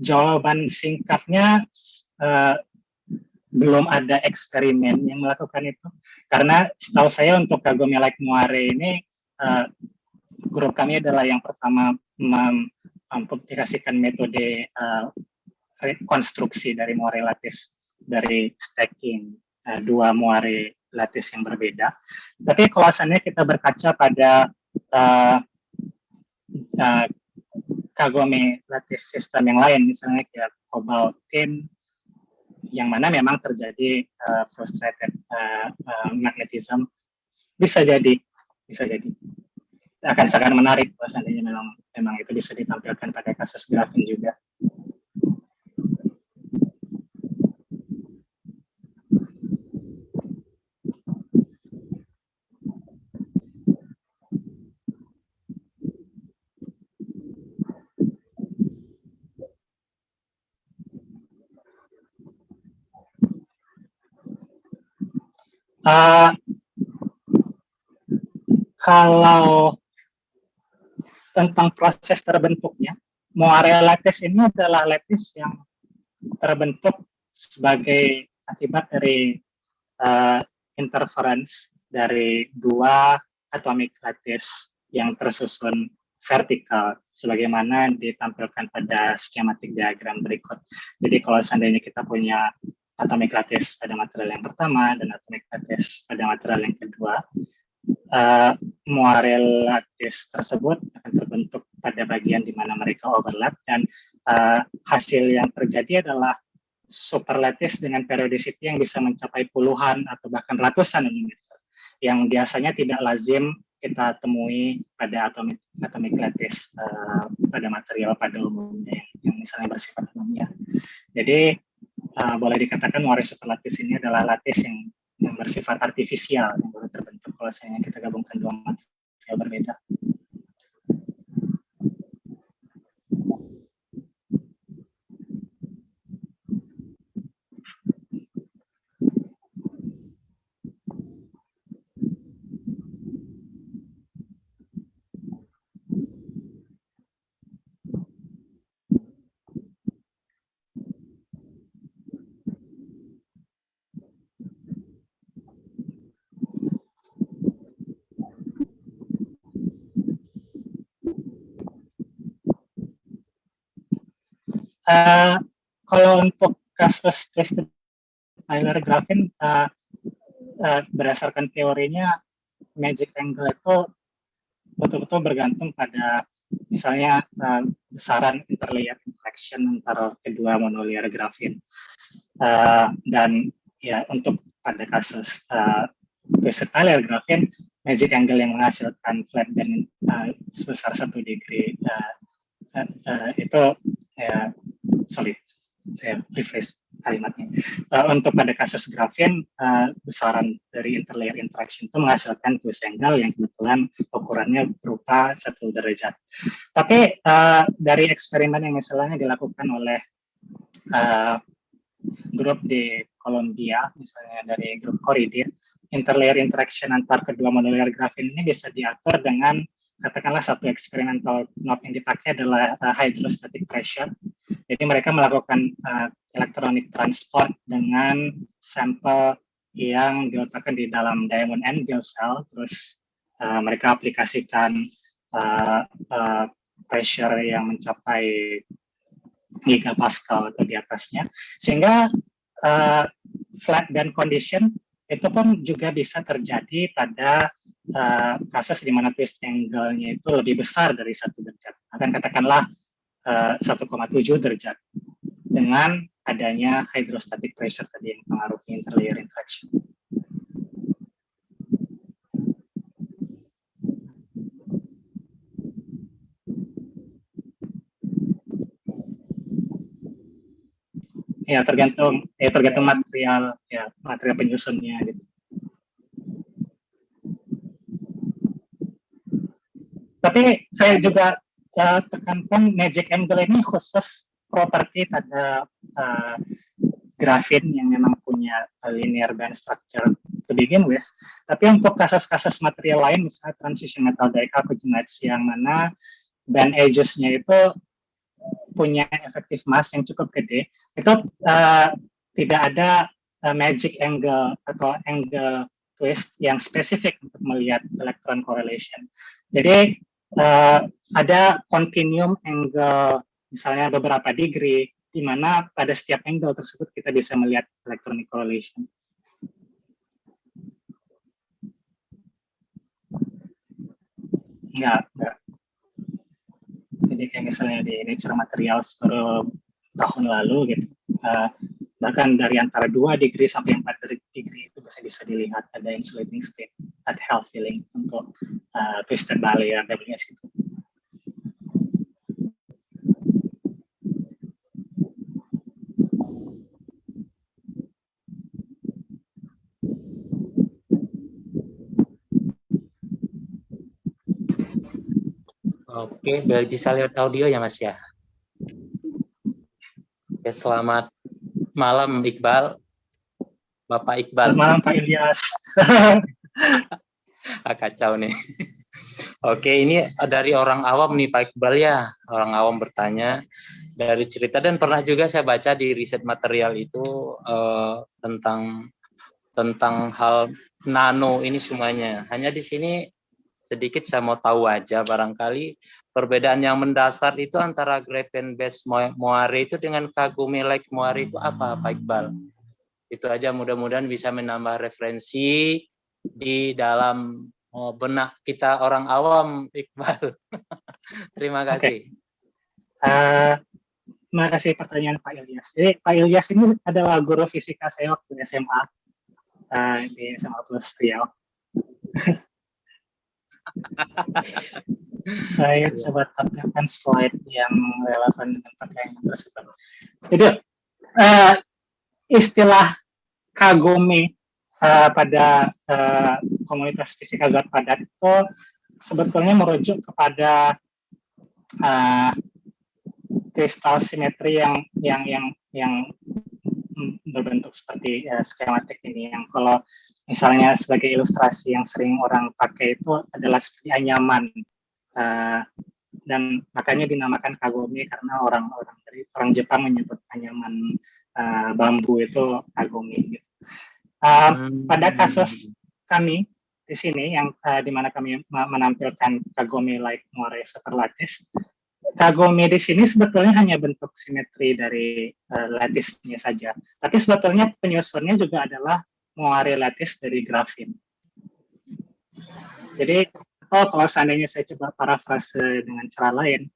Jawaban singkatnya belum ada eksperimen yang melakukan itu, karena setahu saya untuk Kagome Like Moire ini grup kami adalah yang pertama mempublikasikan metode konstruksi dari Moire lattice, dari stacking dua Moire lattice yang berbeda. Tapi kalau seandainya kita berkaca pada Kagome lattice system yang lain, misalnya kayak Cobalt 10, yang mana memang terjadi frustrated magnetism, bisa jadi akan sangat menarik kalau seandainya memang itu bisa ditampilkan pada kasus grafin juga. Kalau tentang proses terbentuknya, Moire lattice ini adalah lattice yang terbentuk sebagai akibat dari interference dari dua atomic lattice yang tersusun vertikal, sebagaimana ditampilkan pada skematik diagram berikut. Jadi kalau seandainya kita punya atomic lattice pada material yang pertama dan atomic lattice pada material yang kedua, Moire lattice tersebut akan terbentuk pada bagian di mana mereka overlap, dan hasil yang terjadi adalah super lattice dengan periodicity yang bisa mencapai puluhan atau bahkan ratusan nanometer, yang biasanya tidak lazim kita temui pada atomic lattice pada material pada umumnya yang misalnya bersifat ilmiah. Jadi boleh dikatakan Moire super lattice ini adalah lattice yang bersifat artifisial yang baru terbentuk kalau misalnya kita gabungkan dua material berbeda. Kalau untuk kasus twisted Euler graphene, berdasarkan teorinya magic angle itu betul-betul bergantung pada misalnya besaran interlayer interaction antara kedua monolayer grafin, dan ya untuk pada kasus twisted Euler graphene, magic angle yang menghasilkan flat band sebesar 1 degree itu sorry, saya rephrase kalimatnya. Untuk pada kasus grafin, besaran dari interlayer interaction itu menghasilkan twist angle yang kebetulan ukurannya berupa 1 derajat. Tapi dari eksperimen yang misalnya dilakukan oleh grup di Columbia, misalnya dari grup Corridor, interlayer interaction antar kedua monolayer grafin ini bisa diatur dengan katakanlah satu experimental knob yang dipakai adalah hydrostatic pressure. Jadi mereka melakukan electronic transport dengan sampel yang diletakkan di dalam diamond anvil cell, terus mereka aplikasikan pressure yang mencapai gigapascal atau di atasnya, sehingga flat band condition itu pun juga bisa terjadi pada kasus di mana twist angle-nya itu lebih besar dari 1 derajat, akan katakanlah 1,7 derajat, dengan adanya hydrostatic pressure tadi yang mempengaruhi interlayer interaction. Ya tergantung material penyusunnya gitu. Tapi saya juga tekankan magic angle ini khusus properti pada grafin yang memang punya linear band structure to begin with. Tapi untuk kasus-kasus material lain, misalnya transition metal dicarbonates yang mana band edges-nya itu punya efektif mass yang cukup gede, itu tidak ada magic angle atau angle twist yang spesifik untuk melihat electron correlation. Jadi ada continuum angle, misalnya beberapa degree, di mana pada setiap angle tersebut kita bisa melihat electronic correlation. Enggak. Jadi kayak misalnya di Nature Materials tahun lalu gitu, bahkan dari antara 2 degree sampai 4 degree itu bisa dilihat ada insulating state at healthy length untuk twisted barrier WS gitu. Oke, bisa lewat audio ya Mas ya. Oke, selamat malam Iqbal, Bapak Iqbal. Selamat malam Pak Ilyas. Kacau nih. Oke, ini dari orang awam nih Pak Iqbal ya. Orang awam bertanya dari cerita, dan pernah juga saya baca di riset material itu tentang hal nano ini semuanya. Hanya di sini sedikit saya mau tahu aja, barangkali perbedaan yang mendasar itu antara graphene base moire itu dengan Kagome like moire itu apa Pak Iqbal? Itu aja, mudah-mudahan bisa menambah referensi di dalam benak kita orang awam, Iqbal. Terima kasih. Terima kasih pertanyaan Pak Ilyas. Jadi Pak Ilyas ini adalah guru fisika saya waktu SMA di SMA Plus Riau. Saya coba tampilkan slide yang relevan dengan pertanyaan tersebut. Jadi istilah Kagome pada komunitas fisika zat padat itu sebetulnya merujuk kepada kristal simetri yang berbentuk seperti skematik ini, yang kalau misalnya sebagai ilustrasi yang sering orang pakai itu adalah seperti anyaman, dan makanya dinamakan Kagome karena orang Jepang menyebut anyaman bambu itu Kagome gitu. Pada kasus kami di sini yang di mana kami menampilkan Kagome like moire superlatis, Kagome di sini sebetulnya hanya bentuk simetri dari latisnya saja, tapi sebetulnya penyusunnya juga adalah moire latis dari grafin. Jadi kalau seandainya saya coba parafrase dengan cara lain,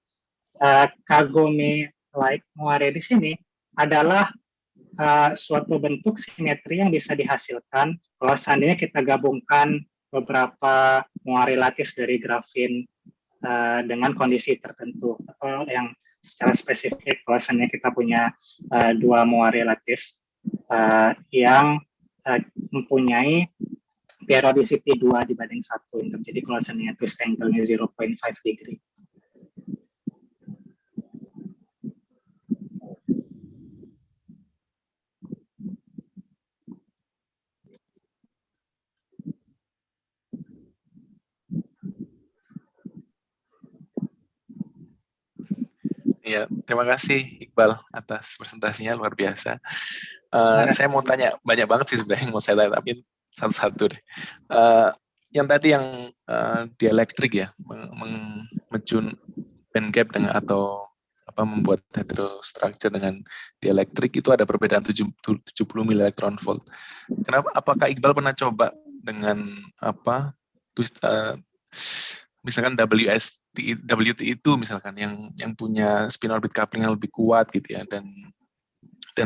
Kagome like moire di sini adalah suatu bentuk simetri yang bisa dihasilkan kalau seandainya kita gabungkan beberapa moire latis dari grafin dengan kondisi tertentu, atau yang secara spesifik kalau seandainya kita punya 2 moire latis yang mempunyai periodicity 2 dibanding 1 yang terjadi kalau seandainya twist angle-nya 0.5 degree. Iya, terima kasih Iqbal atas presentasinya, luar biasa. Saya mau tanya banyak banget sih sebenarnya yang mau saya tanya, tapi satu-satu deh. Yang tadi yang dielektrik ya, menjun band gap dengan atau membuat heterostructure dengan dielektrik itu ada perbedaan 70 mili-elektron volt. Kenapa? Apakah Iqbal pernah coba dengan misalkan WT itu misalkan yang punya spin orbit coupling yang lebih kuat gitu ya, dan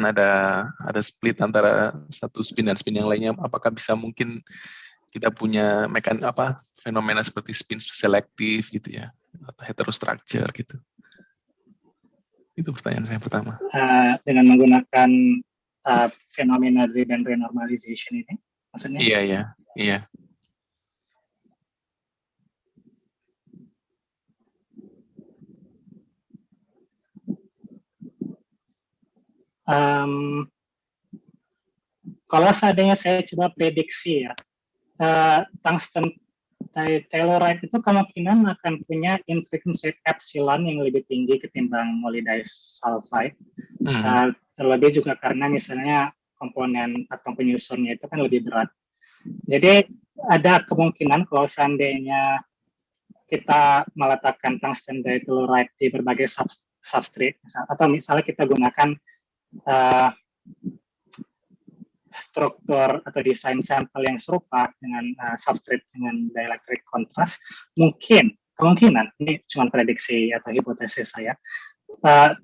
ada split antara satu spin dan spin yang lainnya, apakah bisa mungkin kita punya fenomena seperti spin selektif gitu ya, atau heterostructure gitu. Itu pertanyaan saya pertama. Dengan menggunakan fenomena driven renormalization ini, maksudnya? Iya. Kalau seandainya saya coba prediksi ya, tungsten telluride itu kemungkinan akan punya intrinsic epsilon yang lebih tinggi ketimbang molybdenite. Terlebih juga karena misalnya komponen atom penyusunnya itu kan lebih berat. Jadi ada kemungkinan kalau seandainya kita meletakkan tungsten telluride di berbagai substrate, atau misalnya kita gunakan struktur atau desain sampel yang serupa dengan substrate dengan dielectric contrast, kemungkinan ini cuma prediksi atau hipotesis saya,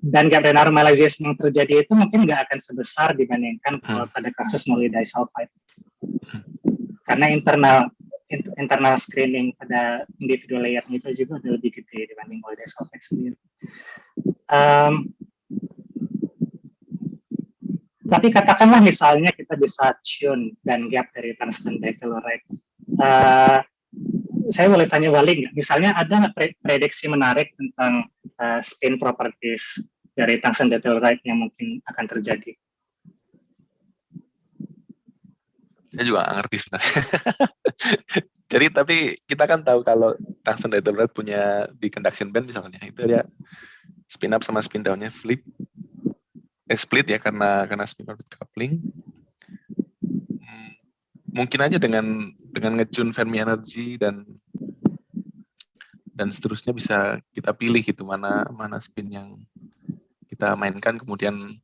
dan gap renormalization yang terjadi itu mungkin nggak akan sebesar dibandingkan kalau pada kasus molybdisulfide, karena internal screening pada individual layer itu juga lebih gede dibanding molybdisulfide sendiri. Tapi katakanlah misalnya kita bisa tune band gap dari tungsten telluride. Saya boleh tanya balik nggak? Misalnya ada nggak prediksi menarik tentang spin properties dari tungsten telluride yang mungkin akan terjadi? Saya juga nggak ngerti sebenarnya. Jadi tapi kita kan tahu kalau tungsten telluride punya di conduction band misalnya, itu dia spin up sama spin down-nya split ya karena spin orbit coupling. Mungkin aja dengan nge-tune Fermi energy dan seterusnya bisa kita pilih gitu mana spin yang kita mainkan, kemudian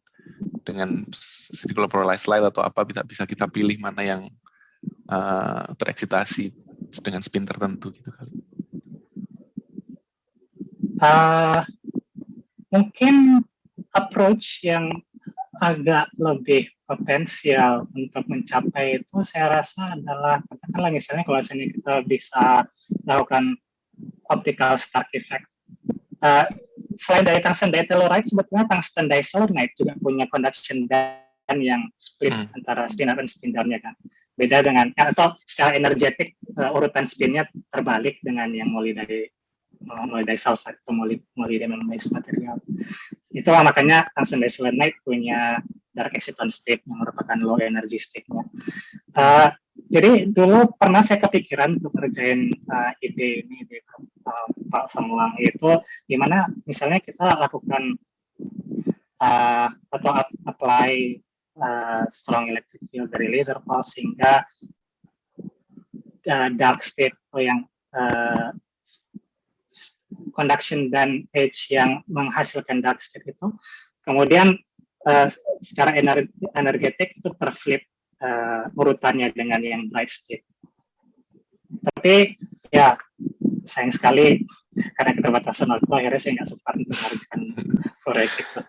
dengan circular polarized light atau apa bisa kita pilih mana yang tereksitasi dengan spin tertentu gitu kali. Mungkin approach yang agak lebih potensial untuk mencapai itu saya rasa adalah, katakanlah misalnya kalau kita bisa lakukan optical Stark effect. Selain dari tungsten telluride, sebetulnya tungsten diselenite juga punya conduction band yang split antara spin up dan spin down-nya kan. Beda dengan, atau secara energetik urutan spinnya terbalik dengan yang molybdisulfide atau molybdenum-based material. Itulah makanya tungsten diselenite punya dark exciton state yang merupakan low energy state-nya. Jadi dulu pernah saya kepikiran untuk ngerjain ide Pak Famlang itu, dimana misalnya kita lakukan atau apply strong electric field dari laser pulse sehingga dark state atau yang conduction dan edge yang menghasilkan dark state itu, kemudian secara energetik itu terflip urutannya dengan yang bright state. Tapi ya sayang sekali karena keterbatasan waktu akhirnya saya nggak sempat untuk mengerjakan proyek itu.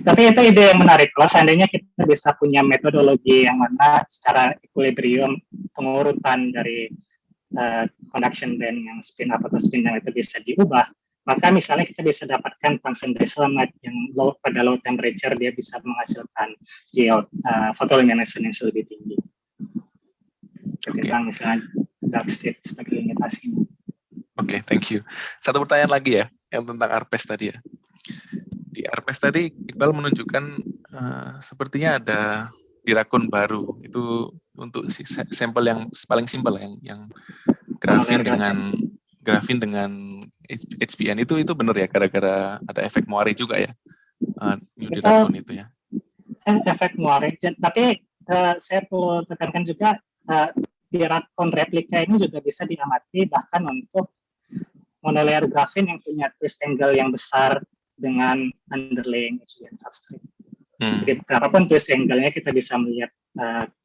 Tapi itu ide yang menarik. Kalau seandainya kita bisa punya metodologi yang mana secara equilibrium pengurutan dari conduction band yang spin up atau spin down itu bisa diubah, maka misalnya kita bisa dapatkan tungsten diselenite yang pada low temperature dia bisa menghasilkan yield photoluminescence yang lebih tinggi. Ketimbang misalnya dark state sebagai imitasinya. Oke, thank you. Satu pertanyaan lagi ya, yang tentang ARPES tadi ya. Di ARPES tadi Iqbal menunjukkan sepertinya ada dirakun baru itu untuk sampel yang paling simpel yang grafin dengan HBN itu benar ya, gara-gara ada efek Moire juga ya, New Itu Diracon itu ya. efek Moire, tapi saya perlu tekankan juga Diracon replika ini juga bisa diamati bahkan untuk monolayer grafin yang punya twist angle yang besar dengan underlying HBN substrate. Jadi berapapun twist angle-nya kita bisa melihat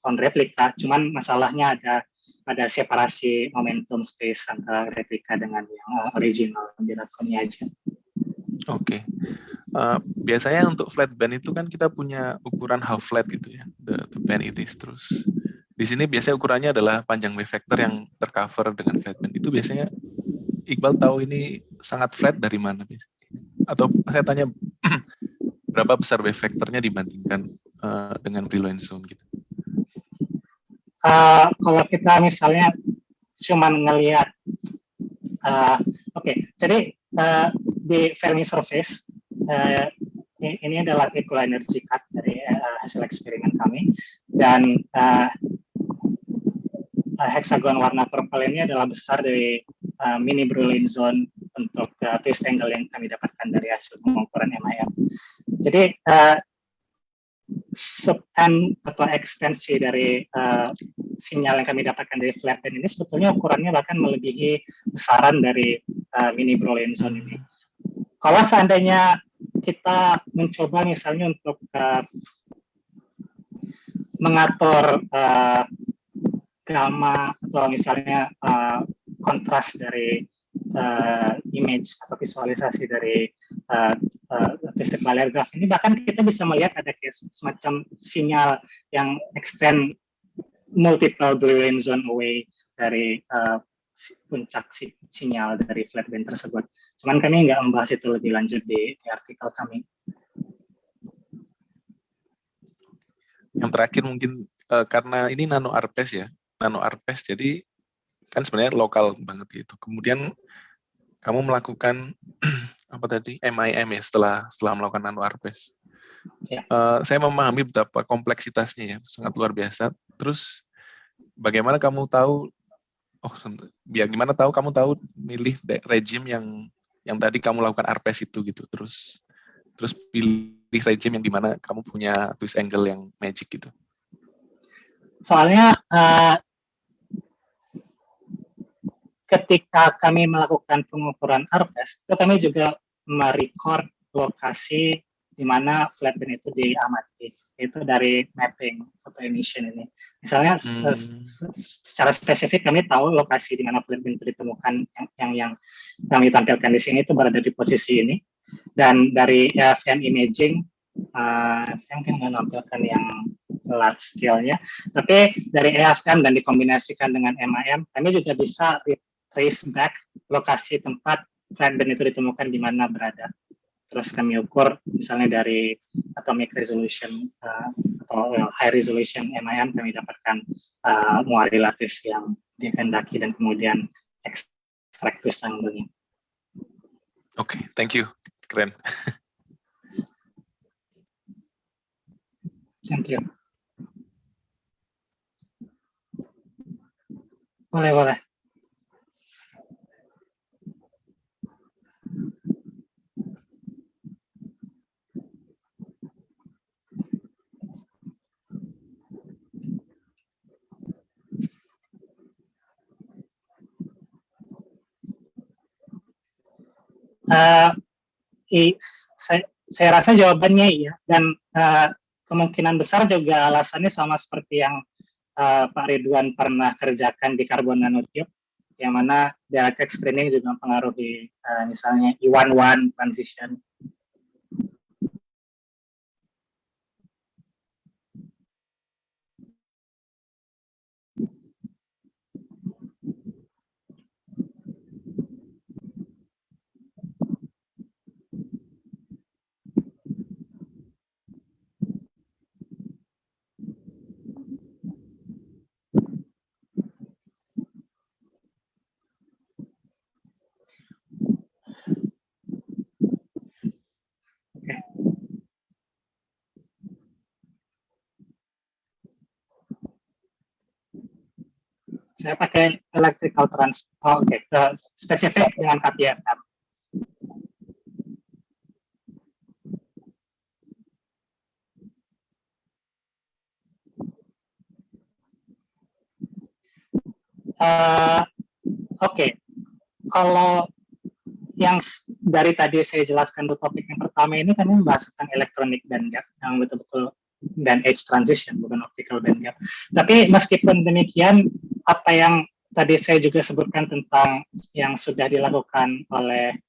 on replika, cuman masalahnya ada separasi momentum space antara replika dengan yang original Diraconnya aja. Oke. Biasanya untuk flat band itu kan kita punya ukuran half flat gitu ya, the band it is. Terus di sini biasanya ukurannya adalah panjang wave vector yang tercover dengan flat band. Itu biasanya Iqbal tahu ini sangat flat dari mana? Atau saya tanya berapa besar wave vectornya dibandingkan dengan Brillouin zone gitu? Kalau kita misalnya cuman ngelihat, jadi di Fermi surface ini adalah equal energy cut dari hasil eksperimen kami, dan heksagon warna purple ini adalah besar dari mini Brillouin zone untuk twist angle yang kami dapatkan dari hasil pengukuran MIM. Jadi sub-n atau ekstensi dari sinyal yang kami dapatkan dari flat band ini sebetulnya ukurannya bahkan melebihi besaran dari mini Brillouin zone ini. Kalau seandainya kita mencoba misalnya untuk mengatur gamma atau misalnya kontras dari image atau visualisasi dari acoustic Bailey graph ini, bahkan kita bisa melihat ada semacam sinyal yang extend multiple Brillouin zone away dari puncak sinyal dari flat band tersebut. Cuman kami nggak membahas itu lebih lanjut di artikel kami. Yang terakhir mungkin karena ini nano arpes ya, nano arpes, jadi kan sebenarnya lokal banget gitu. Kemudian kamu melakukan apa tadi MIM ya setelah melakukan nano arpes. Ya. Saya memahami betapa kompleksitasnya ya, sangat luar biasa. Terus bagaimana kamu tahu? Gimana kamu tahu milih regime yang tadi kamu lakukan arpes itu gitu. Terus pilih regime yang dimana kamu punya twist angle yang magic gitu. Soalnya ketika kami melakukan pengukuran arpes, itu kami juga merecord lokasi di mana flat band itu diamati, itu dari mapping photo emission ini. Misalnya secara spesifik kami tahu lokasi di mana flat band itu ditemukan, yang kami tampilkan di sini itu berada di posisi ini, dan dari AFM imaging saya mungkin nggak menampilkan yang large scale-nya, tapi dari AFM dan dikombinasikan dengan MIM, kami juga bisa trace back lokasi tempat flat band itu ditemukan di mana berada. Terus kami ukur misalnya dari atomic resolution atau high resolution MIM, kami dapatkan Moire lattice yang dikehendaki dan kemudian ekstrak twist angle-nya. Oke, thank you. Keren. Thank you. Boleh. Saya rasa jawabannya iya, dan kemungkinan besar juga alasannya sama seperti yang Pak Ridwan pernah kerjakan di carbon nanotube, yang mana dielectric screening juga mempengaruhi misalnya E11 transition. Saya pakai electrical transfer, spesifik dengan KPFM. Uh, Oke, kalau yang dari tadi saya jelaskan untuk topik yang pertama ini kan membahas tentang electronic bandgap yang betul-betul dan edge transition, bukan optical bandgap. Tapi meskipun demikian, apa yang tadi saya juga sebutkan tentang yang sudah dilakukan oleh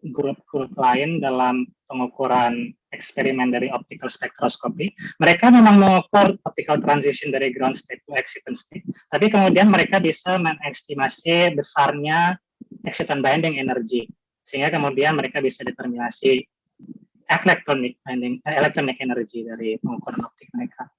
grup-grup lain dalam pengukuran eksperimen dari optical spectroscopy, mereka memang mengukur optical transition dari ground state to excitant state, tapi kemudian mereka bisa mengestimasi besarnya excitant binding energy, sehingga kemudian mereka bisa determinasi electronic energy dari pengukuran optik mereka.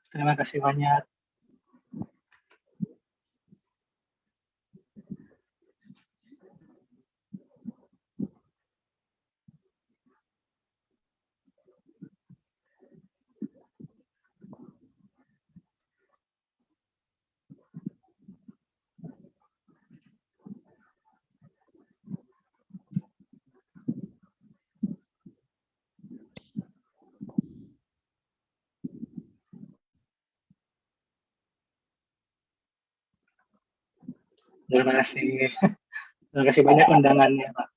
Terima kasih banyak. Terima kasih. Terima kasih banyak undangannya, Pak.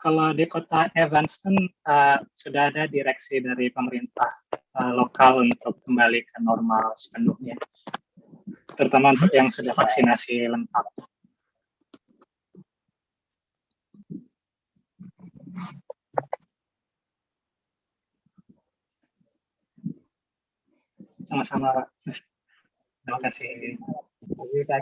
Kalau di kota Evanston sudah ada direksi dari pemerintah lokal untuk kembali ke normal sepenuhnya, terutama untuk yang sudah vaksinasi lengkap. Sama-sama, Pak. Terima kasih. Terima kasih, Kak.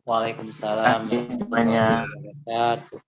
Waalaikumsalam. Terima kasih banyak.